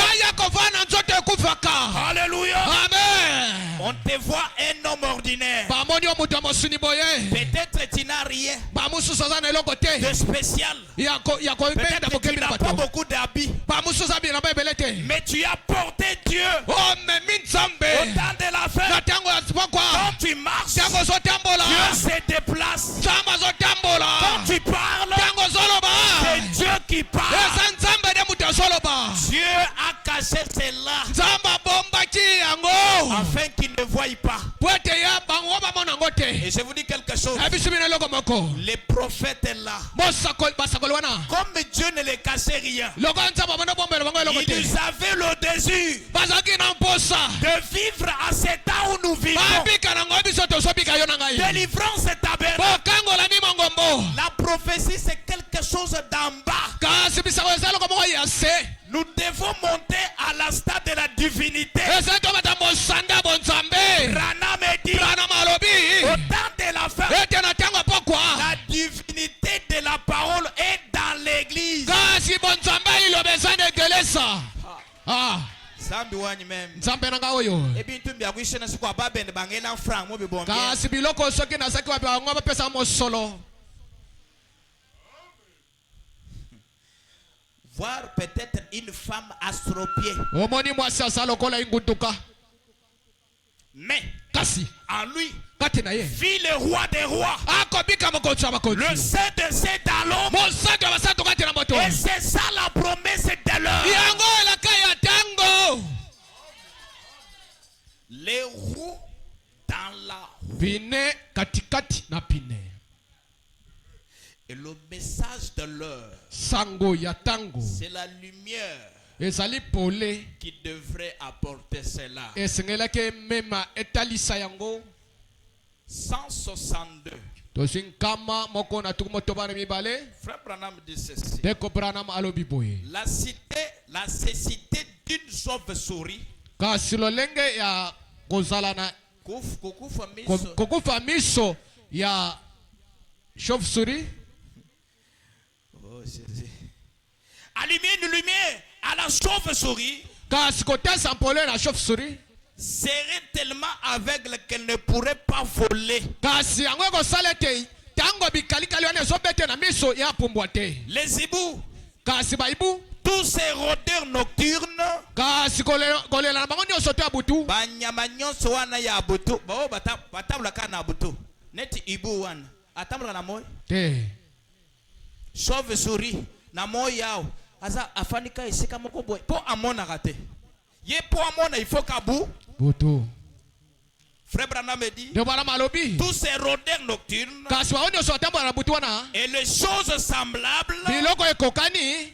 Alléluia. Amen. On te voit un homme ordinaire. Peut-être tu n'as rien de spécial. Peut-être que tu n'as pas beaucoup d'habits. Mais tu as porté Dieu au temps de la fête. Quand tu marches, Dieu se déplace. Quand tu parles, c'est Dieu qui parle. Dieu a caché cela afin qu'il ne voie pas. Et je vous dis quelque chose. Les prophètes là, comme Dieu ne les cachait rien, ils avaient le désir de vivre à cet temps où nous vivons. Délivrance est tabernacle. La prophétie c'est quelque chose d'en bas. Nous devons monter à la stade de la divinité. Rana me dit, au temps de la fin, la divinité de la parole est dans l'église. Voir peut-être une femme astropiée. Mais en lui vit le roi des rois, le Saint de Saint dans l'homme. Et c'est ça la promesse de l'heure. Les roues dans la roue. Et le message de l'heure, c'est la lumière qui devrait apporter cela. 162. Frère Branham dit ceci. La cécité d'une chauve-souris kukufa miso ya chauve-souris. Allumer une lumière à la chauve-souris serait tellement aveugle qu'elle ne pourrait pas voler. Les hiboux, tous ces rôdeurs nocturnes, chauve-souris na moyao asa afanika isika moko boy po amona rate ye po amona il faut kabu butu. Frère Branham me dit tous ces rôdeurs nocturnes et les choses semblables,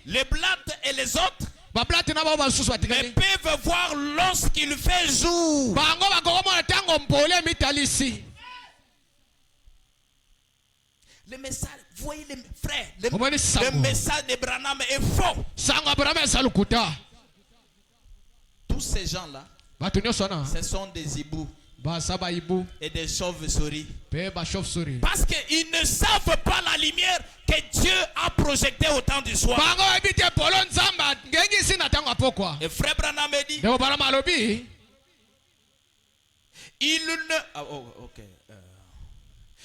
les blattes et les autres ne peuvent voir lorsqu'il fait jour. Le message, voyez les frères, le message de Branham est faux. Tous ces gens-là, ce sont des hiboux et des chauves-souris. Parce qu'ils ne savent pas la lumière que Dieu a projetée au temps du soir. Et frère Branham me dit, ils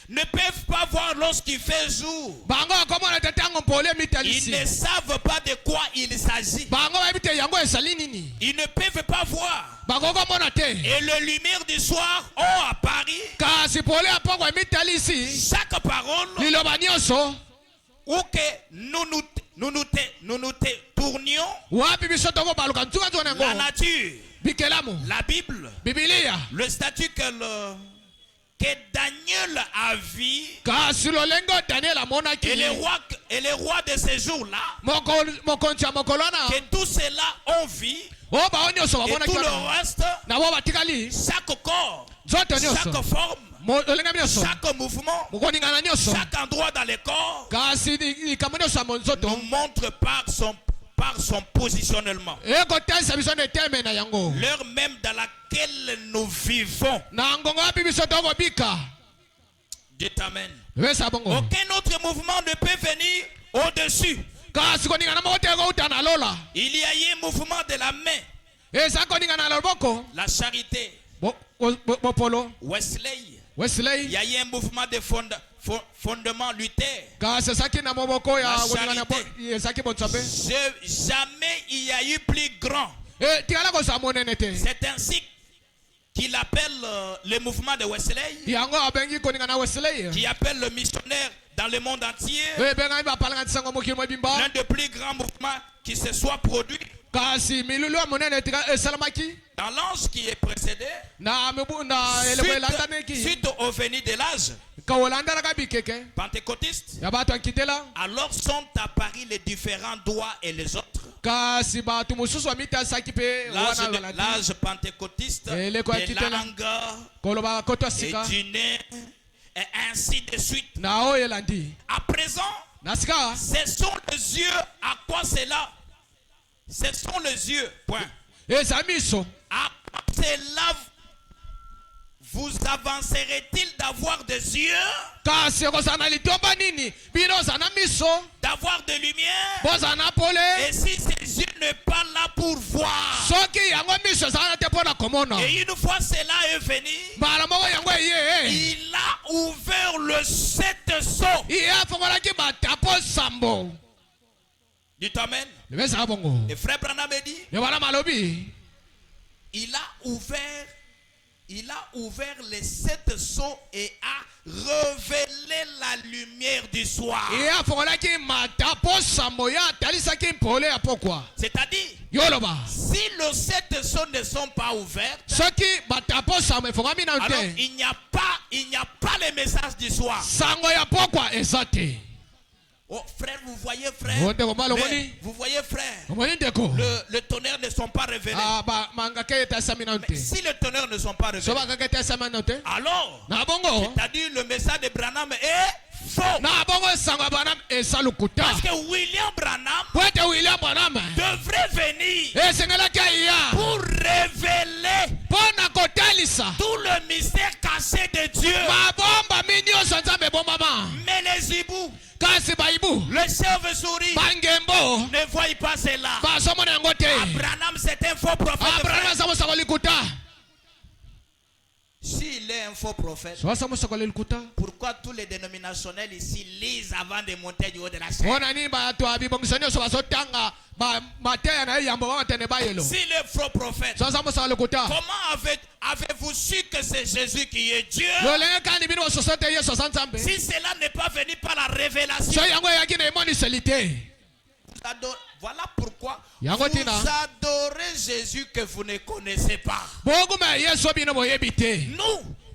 ne peuvent pas voir lorsqu'il fait jour. Ils ne savent pas de quoi il s'agit. Ils ne peuvent pas voir. Et les lumières du soir ont apparu. Chaque parole où que nous nous tournions, la nature, la Bible, le statut que Daniel a vu, et les rois de ces jours-là, que tous ceux-là ont vu, et tout le reste, chaque corps, chaque forme, chaque mouvement, chaque endroit dans le corps nous montre par son positionnement. L'heure même dans laquelle nous vivons, Dites amen. Aucun autre mouvement ne peut venir au-dessus. Il y a eu un mouvement de la main. La charité. Wesley. Il y a eu un mouvement de fondement Luther. La charité. Jamais il y a eu plus grand. C'est ainsi qu'il appelle le mouvement de Wesley, qui appelle le missionnaire dans le monde entier, l'un des plus grands mouvements qui se soit produit. Dans l'âge qui est précédé, suite au venir de l'âge pentecôtiste, alors sont apparus les différents droits et les autres. L'âge pentecôtiste, des langues, et du nez, et ainsi de suite. À présent, ce sont les yeux. À quoi cela? Ce sont les yeux. Point. À quoi cela vous avancerait-il d'avoir des yeux? D'avoir de lumière? Et si ces yeux ne sont pas là pour voir? Et une fois cela est venu, il a ouvert le 7 sceaux. Dites amen. Et frère Branham dit, il a ouvert les 7 sceaux et a révélé la lumière du soir. C'est-à-dire, si les 7 sceaux ne sont pas ouverts, alors il n'y a pas le message du soir. Oh frère, vous voyez frère, vous voyez frère, le tonnerre ne sont pas révélés. Mais si les tonnerres ne sont pas révélés, alors, c'est-à-dire le message de Branham est faux. Parce que William Branham devrait venir pour révéler tout le mystère caché de Dieu. Mais les hiboux, les chauves-souris ne voient pas cela. Abraham, c'est un faux prophète. S'il est un faux prophète, pourquoi tous les dénominationnels ici lisent avant de monter du haut de la chaîne? S'il est faux prophète, comment avez-vous su que c'est Jésus qui est Dieu? Si cela n'est pas venu par la révélation, voilà pourquoi vous adorez Jésus que vous ne connaissez pas. Nous,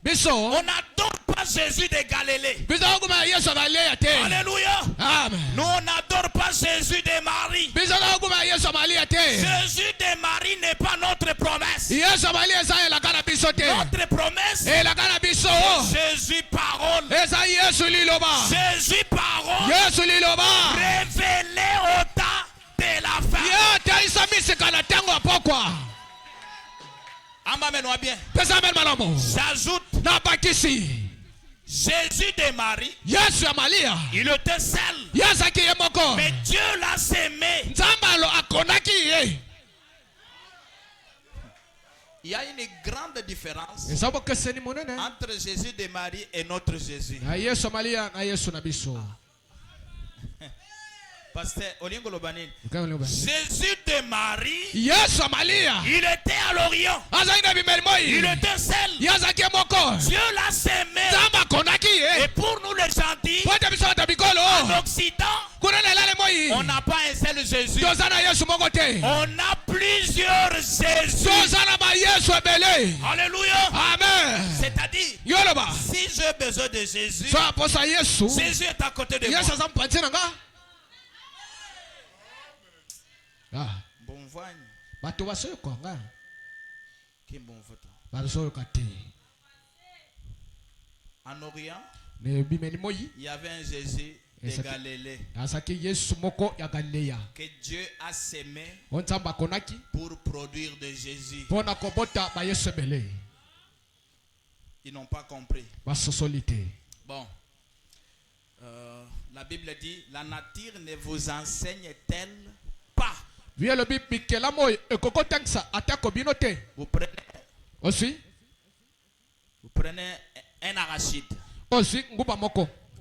on n'adore pas Jésus de Galilée. Alléluia. Nous, on n'adore pas Jésus de Marie. Jésus de Marie n'est pas notre promesse. Notre promesse, c'est Jésus parole. Jésus parole révélé au temps de la fin. Bien. J'ajoute, Jésus de Marie, il était seul, mais Dieu l'a sémé. Il y a une grande différence entre Jésus de Marie et notre Jésus. Pasteur Olingo Lobanin. Jésus de Marie, il était à l'Orient. Il était seul. Dieu l'a sémé. Et pour nous les gentils, en Occident, on n'a pas un seul Jésus. On a plusieurs Jésus. Alléluia. Amen. C'est-à-dire, si j'ai besoin de Jésus, Jésus est à côté de moi. Bon voigne. En Orient, il y avait un Jésus de Galilée que Dieu a sémé pour produire de Jésus. Ils n'ont pas compris. Bon. La Bible dit, la nature ne vous enseigne-t-elle pas? Vous prenez aussi. Vous prenez un arachide. Aussi,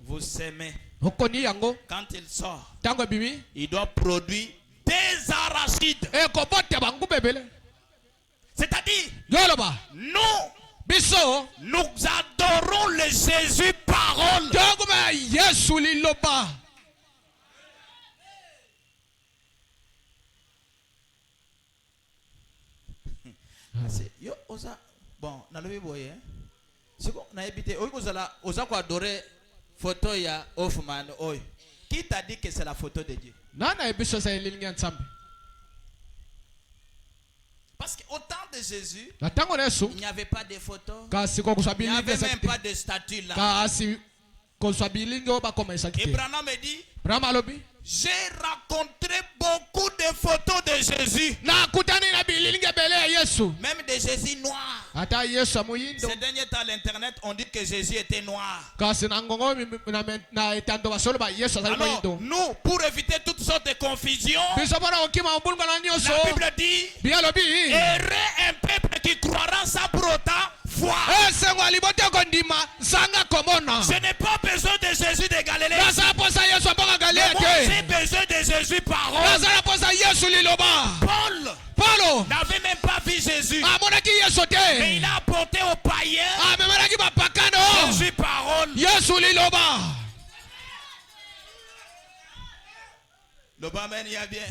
vous semez. Quand il sort, il doit produire des arachides. C'est-à-dire, nous adorons le Jésus parole. Bon, photo ya Hoffman. Qui t'a dit que c'est la photo de Dieu? Parce qu'au temps de Jésus, il n'y avait pas de photos. Il n'y avait même pas de statue là. Et Branham me dit, j'ai rencontré beaucoup de photos de Jésus. Même de Jésus noir. Ces derniers temps à l'internet, on dit que Jésus était noir. Alors, nous, pour éviter toutes sortes de confusions, la Bible dit, heureux un peuple qui croira sans pour autant voir. Je n'ai pas besoin de Jésus de Galilée. J'ai besoin de Jésus parole. Paul n'avait même pas vu Jésus. Mais il a apporté aux païens Jésus parole. Amen, y a bien.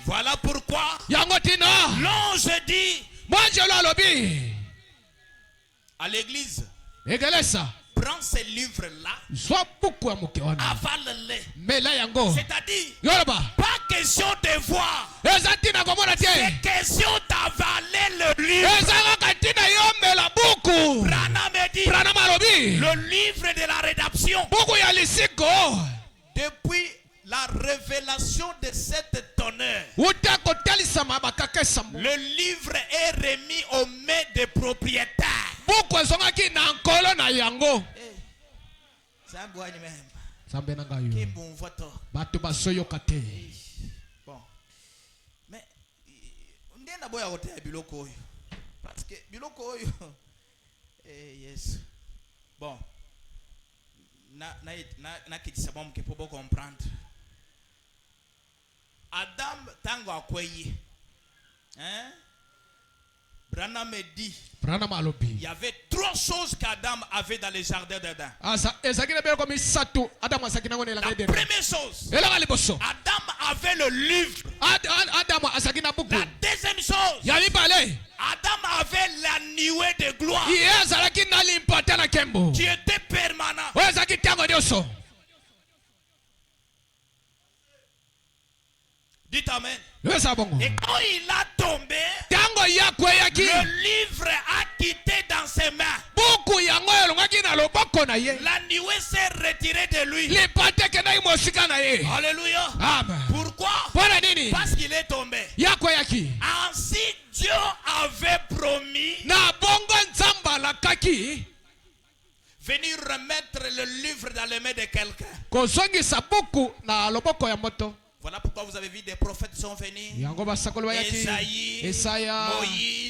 Voilà pourquoi l'ange dit à l'église, prends ces livres-là, avale-les. C'est-à-dire, pas question de voir, c'est question d'avaler le livre. Branham dit, le livre de la rédemption. Depuis la révélation de cette tonnerre, le livre est remis aux mains des propriétaires. Bon. Mais parce que yes. Bon. Pour comprendre. Adam tango akweye. Hein? Branham me dit, il y avait trois choses qu'Adam avait dans le jardin d'Adam. La première chose, Adam avait le livre. La deuxième chose, Adam avait la nuée de gloire qui était permanent. Dites amen. Et quand il a tombé, le livre a quitté dans ses mains. La nuée s'est retirée de lui. Alléluia. Pourquoi? Parce qu'il est tombé. Ainsi Dieu avait promis venir remettre le livre dans les mains de quelqu'un. Voilà pourquoi vous avez vu des prophètes sont venus. Esaïe,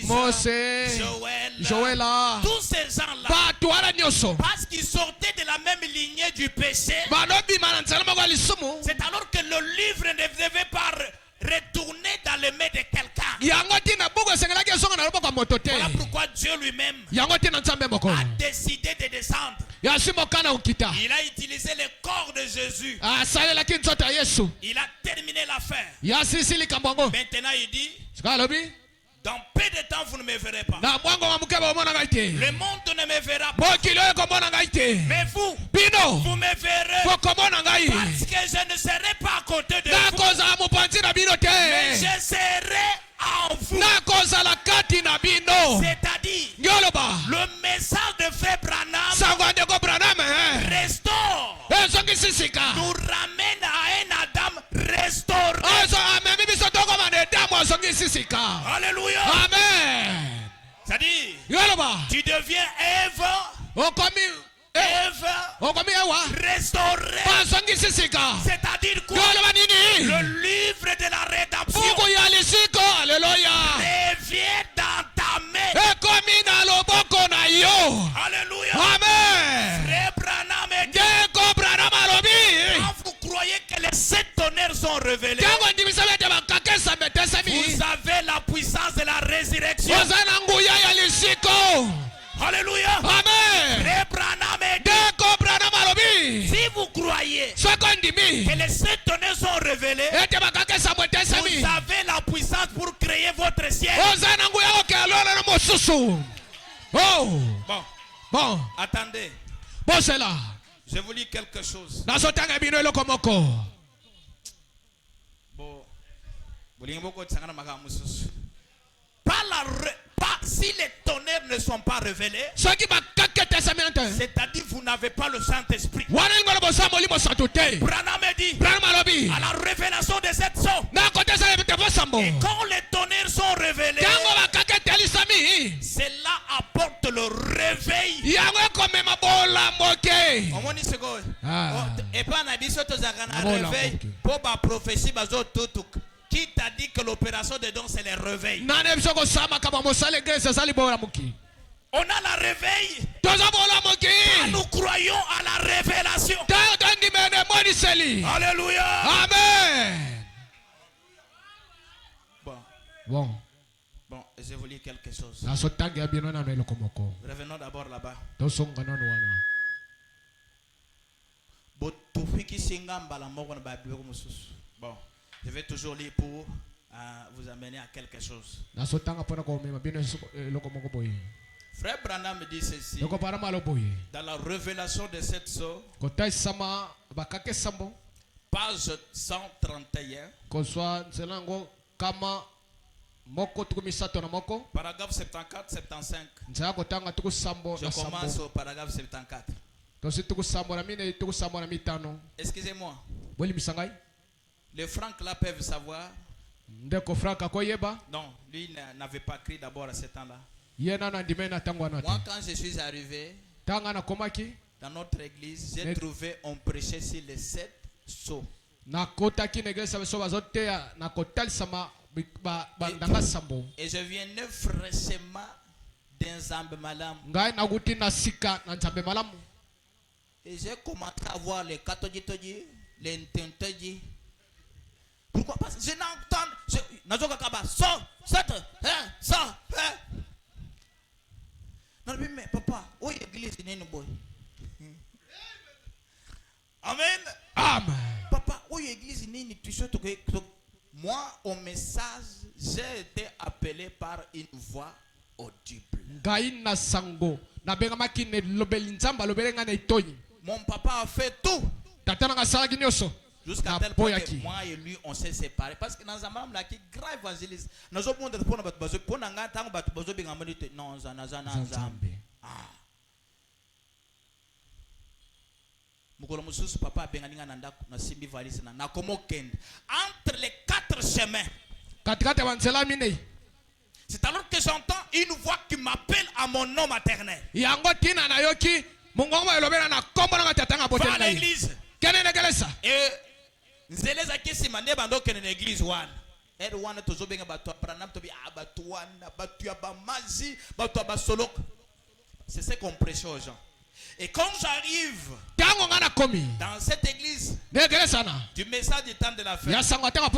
Moïse, Joël, tous ces gens-là, parce qu'ils sortaient de la même lignée du péché. C'est alors que le livre ne devait pas retourner dans les mains de quelqu'un. Voilà pourquoi Dieu lui-même a décidé de descendre. Il a utilisé le corps de Jésus. Il a terminé l'affaire. Maintenant il dit, dans peu de temps vous ne me verrez pas. Le monde ne me verra pas. Mais vous me verrez. Parce que je ne serai pas à côté de vous, mais je serai en vous. C'est-à-dire, le message de Frère Branham restaure, nous ramène à un Adam restauré. Alléluia. Amen. C'est-à-dire, tu deviens Ève restaurer. C'est-à-dire quoi? Le livre de la rédemption revient dans ta main. Alléluia. Amen. Frère Branham dit, quand vous croyez que les 7 tonnerres sont révélés, vous avez la puissance de la résurrection. Alléluia. Amen. Frère Branham dit, si vous croyez que les 7 tonnerres sont révélés, vous avez la puissance pour créer votre ciel. Bon. Attendez. Bon, c'est là. Je vous lis quelque chose. Si les tonnerres ne sont pas révélés, c'est-à-dire vous n'avez pas le Saint-Esprit. Branham dit, à la révélation de cette sceau, et quand les tonnerres sont révélés, cela apporte le réveil. Qui t'a dit que l'opération de don c'est le réveil? On a la réveil. Nous croyons à la révélation. Alléluia. Amen. Bon, je vous lis quelque chose. Revenons d'abord là-bas. Bon, je vais toujours lire pour vous amener à quelque chose. Frère Branham me dit ceci. Dans la révélation de cette sceau, page 131, paragraphe 74-75. Je commence au paragraphe 74. Excusez-moi. Les Francs là peuvent savoir. Non, lui n'avait pas écrit d'abord à ce temps-là. Moi, quand je suis arrivé dans notre église, j'ai trouvé on prêchait sur les 7 sceaux. Et je venais fraîchement d'un Zambemalam. Et j'ai commencé à voir les Katodji, les Ntentodji. Pourquoi? Parce que je n'entends ça. Non, mais papa, où est l'église? Amen. Amen. Papa, où est l'église? Moi, au message, j'ai été appelé par une voix audible. Mon papa a fait tout. Jusqu'à tel point que moi et lui, on s'est séparés. Parce que dans un moment là, qui est grand évangéliste, nous avons besoin de prendre notre besoin. Pour nous, non, papa entre les 4 chemins. C'est alors que j'entends une voix qui m'appelle à mon nom maternel. Va à l'église. Et Zeleza kesi mande bando kene l'église one. Et one tozo benga bato pranam to bi abatu wana batu ya bamazi batu ba solok. C'est ce qu'on prêche aux gens. Et quand j'arrive dans cette église du message du temps de la fête,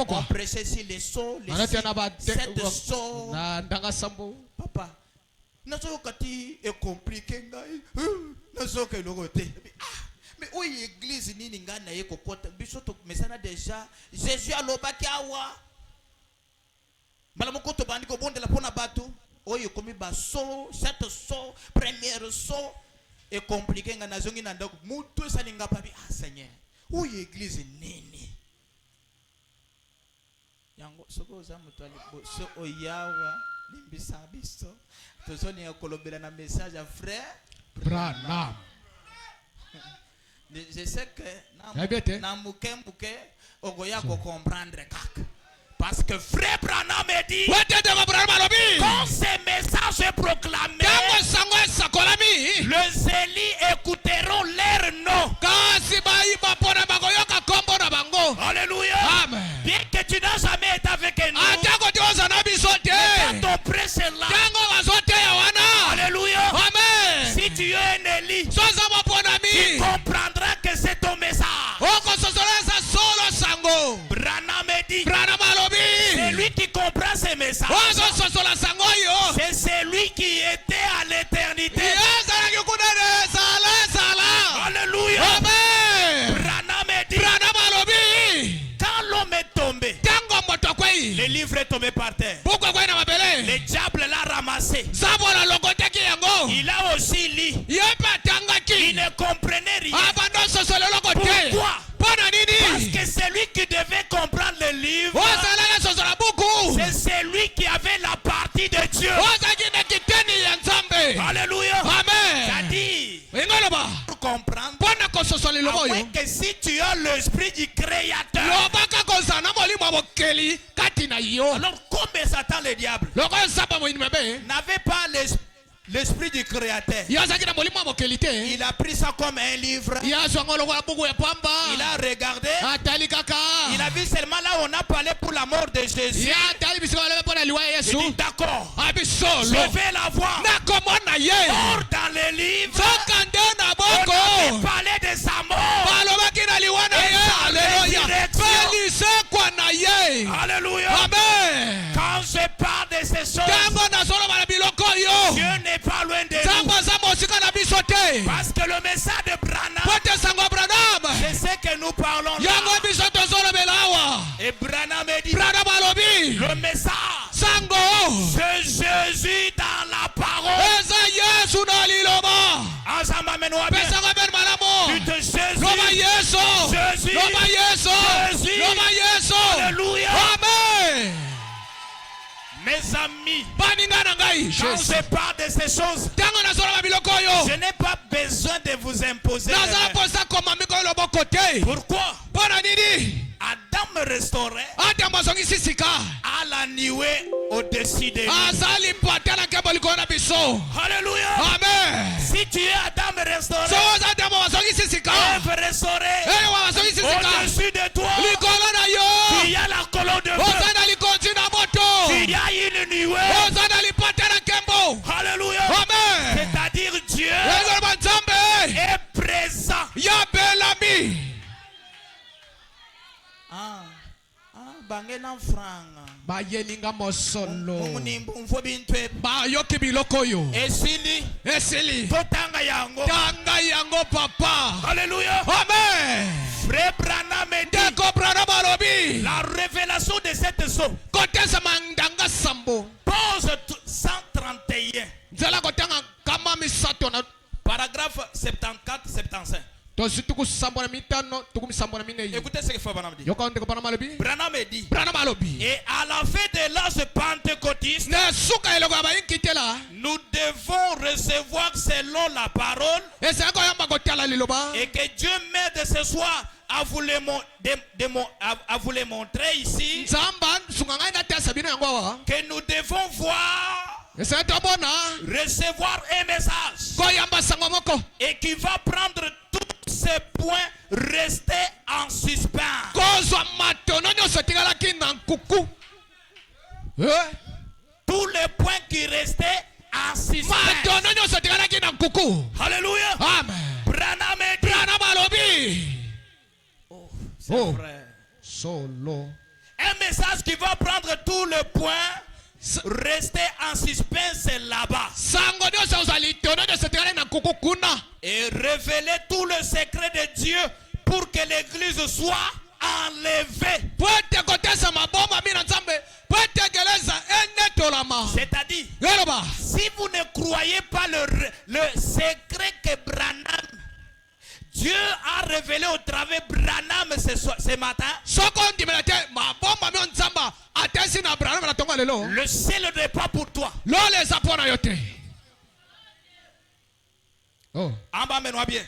on prêchait sur les sceaux, les 7 sceaux. Papa, nazo kati est compliqué ngai. Nazo ke logote. Mais où est l'église ni ngana yeko kota bisoto mesana déjà Jésus a lobaki awa malamu koto bandiko bonde la pona bato oyo komi ba so cette so première so est compliqué ngana zongi na ndako mutu salinga papi Seigneur où est l'église nini yango soko za mutu ali so oyawa limbisa biso tozoni ya kolobela na message à frère Branham. Je sais que na muke ogoya ko comprendre kaka. Parce que frère Branham me dit quand ces messages est proclamé, le zéli écouteront. C'est celui qui était à l'éternité. Alléluia. Branham dit, quand l'homme est tombé, le livre est tombé par terre. Le diable l'a ramassé. Il a aussi lu. Il ne comprenait rien. Pourquoi? Parce que celui qui devait comprendre le livre, c'est celui qui avait la partie de Dieu. Alléluia. C'est-à-dire, pour comprendre, à moins que si tu as l'esprit du Créateur, alors comme Satan le diable n'avait pas l'esprit du Créateur, il a pris ça comme un livre. Il a regardé. Il a vu seulement là où on a parlé pour la mort de Jésus. Il dit d'accord, je vais la voir. Or dans le livre, on avait parlé de sa mort et sa résurrection. Alléluia. Quand je parle de ces choses, Dieu n'est pas loin de nous. Parce que le message de Branham, c'est ce que nous parlons là. Et Branham dit, le message, c'est Jésus dans la parole. Ensemble, amène-nous bien. Jésus. Alléluia. Amen. Mes amis, quand je parle de ces choses, je n'ai pas besoin de vous imposer. Pourquoi? Adam me restaurait à la nuée au-dessus de lui. Alléluia. Amen. Si tu es Adam me restaurer, Ève restaurer au-dessus de toi, il y a la colonne de feu, il y a une nuée. Alléluia. Amen. C'est-à-dire Dieu est présent. Bangena franga bayelinga mosolo mfobintwe bayoki biloko yo esili totanga yango papa. Alléluia. Amen. Frère Branham dit, la révélation de cette eau pose 131 paragraphe 74-75. Écoutez ce que fait Branham dit. Branham dit, et à la fin de l'âge pentecôtiste, nous devons recevoir selon la parole, et que Dieu m'aide ce soir à vous le montrer ici, que nous devons voir, recevoir un message et qui va prendre tous ces points restés en suspens. Tous les points qui restaient en suspens. Alléluia. Amen. Branham dit, c'est vrai. Solo. Un message qui va prendre tous les points restés en suspens, c'est là-bas. Et révéler tout le secret de Dieu pour que l'église soit enlevée. C'est-à-dire, si vous ne croyez pas le secret que Branham, Dieu a révélé au travers de Branham ce matin, le ciel n'est pas pour toi. Oh. En bas, mets-moi bien.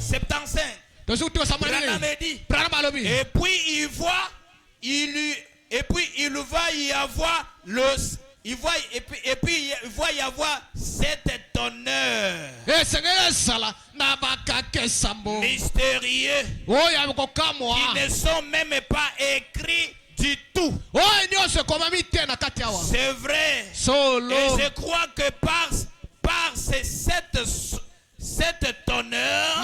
75. Branham dit. Et puis il va y avoir il va y avoir cet honneur mystérieux qui ne sont même pas écrits du tout. C'est vrai. Et je crois que par cet honneur,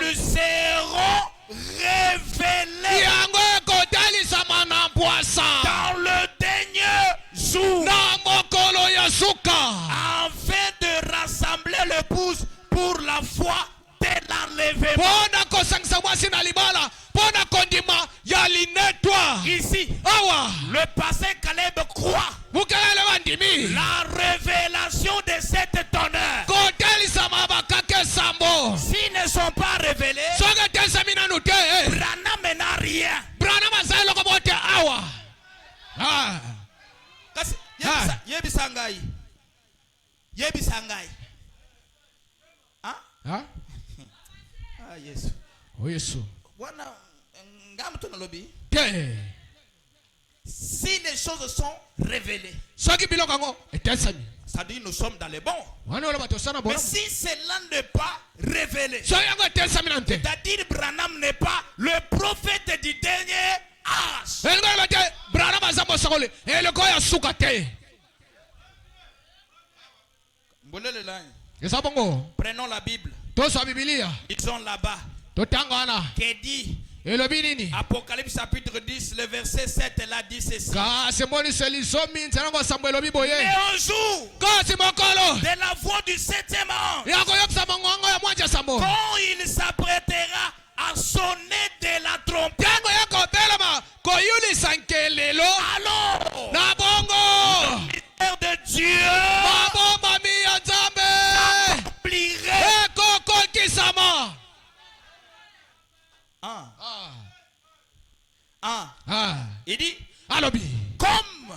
ils seront révélés dans le afin de rassembler l'épouse pour la foi de l'enlèvement. Ici, le pasteur Caleb croit la révélation de cette tonnerre. S'ils ne sont pas révélés, Branham n'a rien. Yebisangai. Ah, yes. Oh, yes. Si les choses sont révélées, ça dit nous sommes dans les bons. Mais si cela n'est pas révélé, c'est-à-dire Branham n'est pas le prophète du dernier âge. Prenons la Bible. Disons là-bas. Qui dit Apocalypse chapitre 10, le verset 7, là dit ceci. Mais un jour, de la voix du 7e ange, quand il s'apprêtera à sonner de la trompette, alors, le mystère de Dieu il dit, comme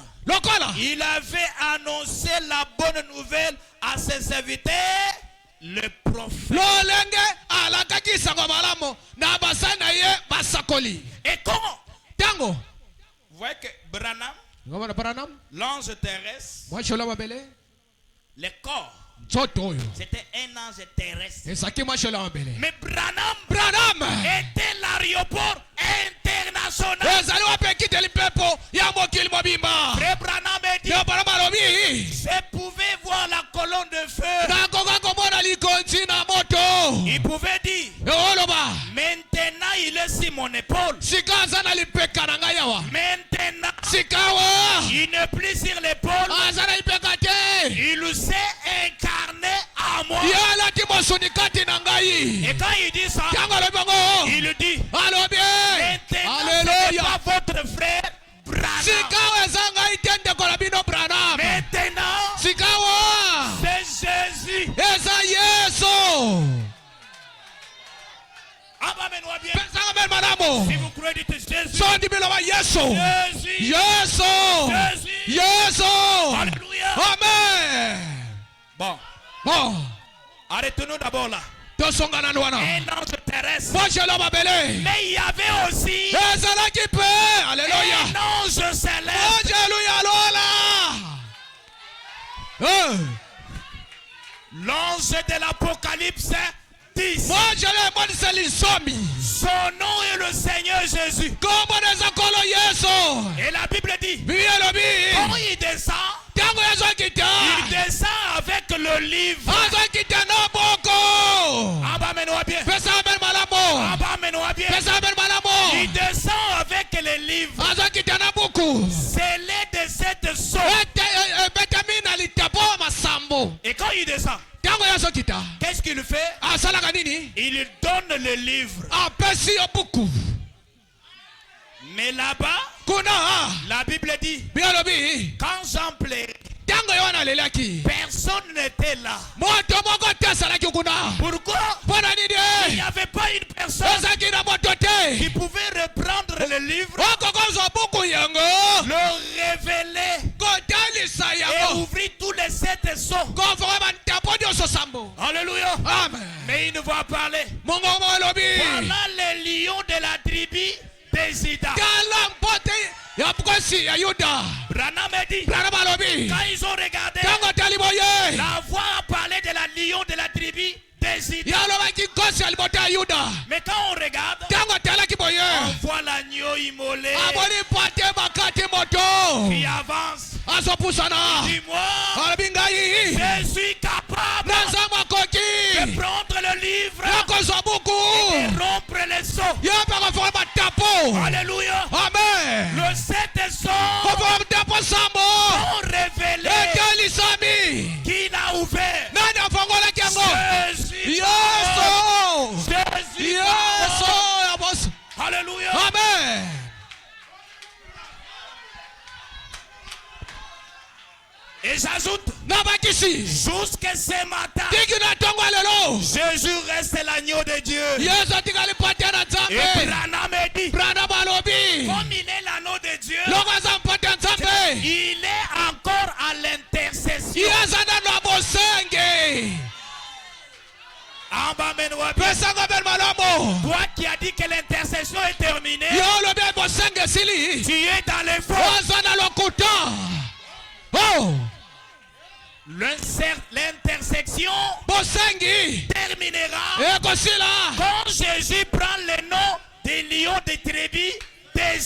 il avait annoncé la bonne nouvelle à ses serviteurs, le prophète. Et comment? Vous voyez que Branham, l'ange terrestre, le corps, c'était un ange terrestre. Mais Branham était l'aéroport international. Frère Branham dit, je pouvais voir la colonne de feu. Il pouvait dire, maintenant il est sur mon épaule. Maintenant il n'est plus sur l'épaule. Il s'est incarné à moi. Et quand il dit ça, il dit, maintenant ce n'est pas votre frère Branham. Maintenant c'est Jésus. Amène-moi bien. Si vous croyez, dites Jésus. Jésus. Alléluia. Amen. Bon. Arrêtez-nous d'abord là. Un ange terrestre. Mais il y avait aussi un ange céleste. L'ange de l'Apocalypse 10. Son nom est le Seigneur Jésus. Et la Bible dit, quand il descend, il descend avec le livre. Amène-moi bien. Amène-moi bien. Il descend avec les livres. Scellés de cette sorte. Et quand il descend, qu'est-ce qu'il fait? Il donne le livre. Mais là-bas, la Bible dit, quand Jean plairait, personne n'était là. Pourquoi? Il n'y avait pas une personne qui pouvait reprendre le livre, le révéler et ouvrir tous les 7 sceaux. Alléluia. Mais il nous va parler. Voilà les lions de la tribu des Juda. Branham a dit, quand ils ont regardé, la voix a parlé de la lion de la tribu des Juda. Mais quand on regarde, on voit l'agneau immolé qui avance. Dis-moi, je suis capable de prendre le livre et de rompre les sceaux. Alléluia. Amen. Le 7 sceaux sont révélés. Et j'ajoute, jusqu'à ce matin, Jésus reste l'agneau de Dieu. Et Branham dit, comme il est l'agneau de Dieu, il est encore à l'intercession. Toi qui as dit que l'intercession est terminée, tu es dans les faux. Oh! L'intersection terminera quand Jésus prend le nom des lions des tribus des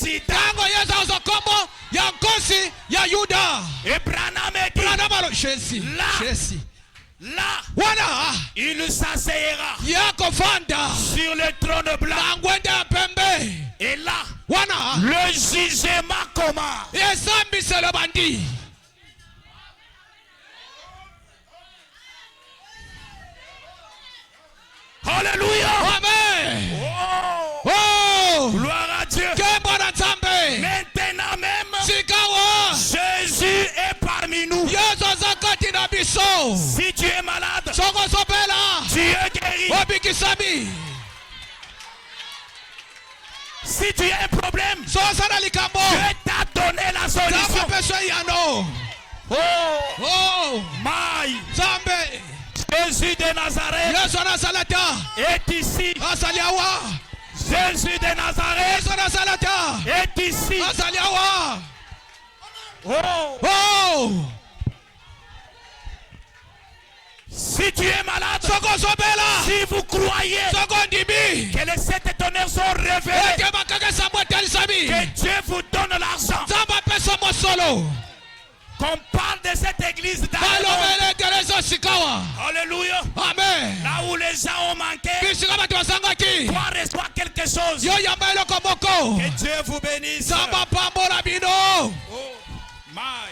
Ida. Et Branham dit, là, il s'asseyera sur le trône blanc. Et là, le jugement commence. Alléluia. Amen. Oh. Oh. Gloire à Dieu. Maintenant même, Jésus est parmi nous. Si tu es malade, tu es guéri. Si tu as un problème, Dieu t'a donné la solution. Oh, my. Jésus de Nazareth est ici. Jésus de Nazareth est ici. Oh. Si tu es malade, si vous croyez que les sept tonnerres sont révélés, que Dieu vous donne l'argent, qu'on parle de cette église Alléluia. Amen. Là où les gens ont manqué, toi reçois quelque chose. Que Dieu vous bénisse. Oh, my.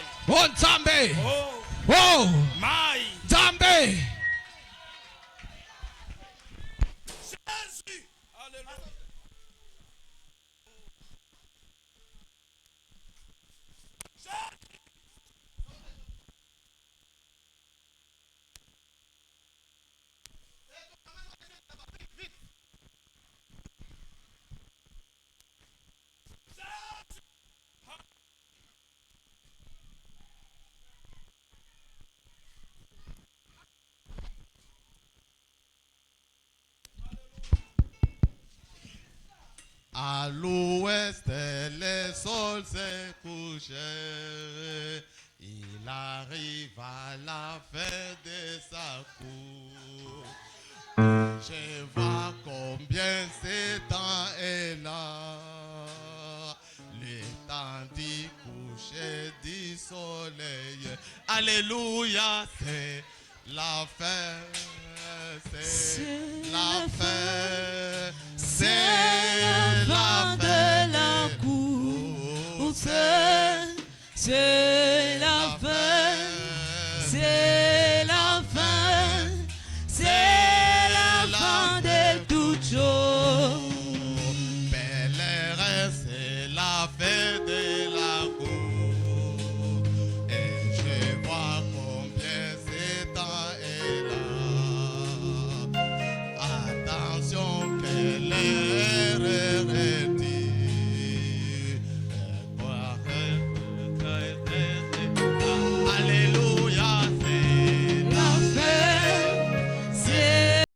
Oh, my. Zambé. Jésus. Alléluia. À l'ouest, le sol s'est couché. Il arrive à la fin de sa cour. Je vois combien ce temps est là. Le temps du coucher du soleil. Alléluia, c'est la fin. C'est la fin. C'est la fin de la course. C'est la fin. C'est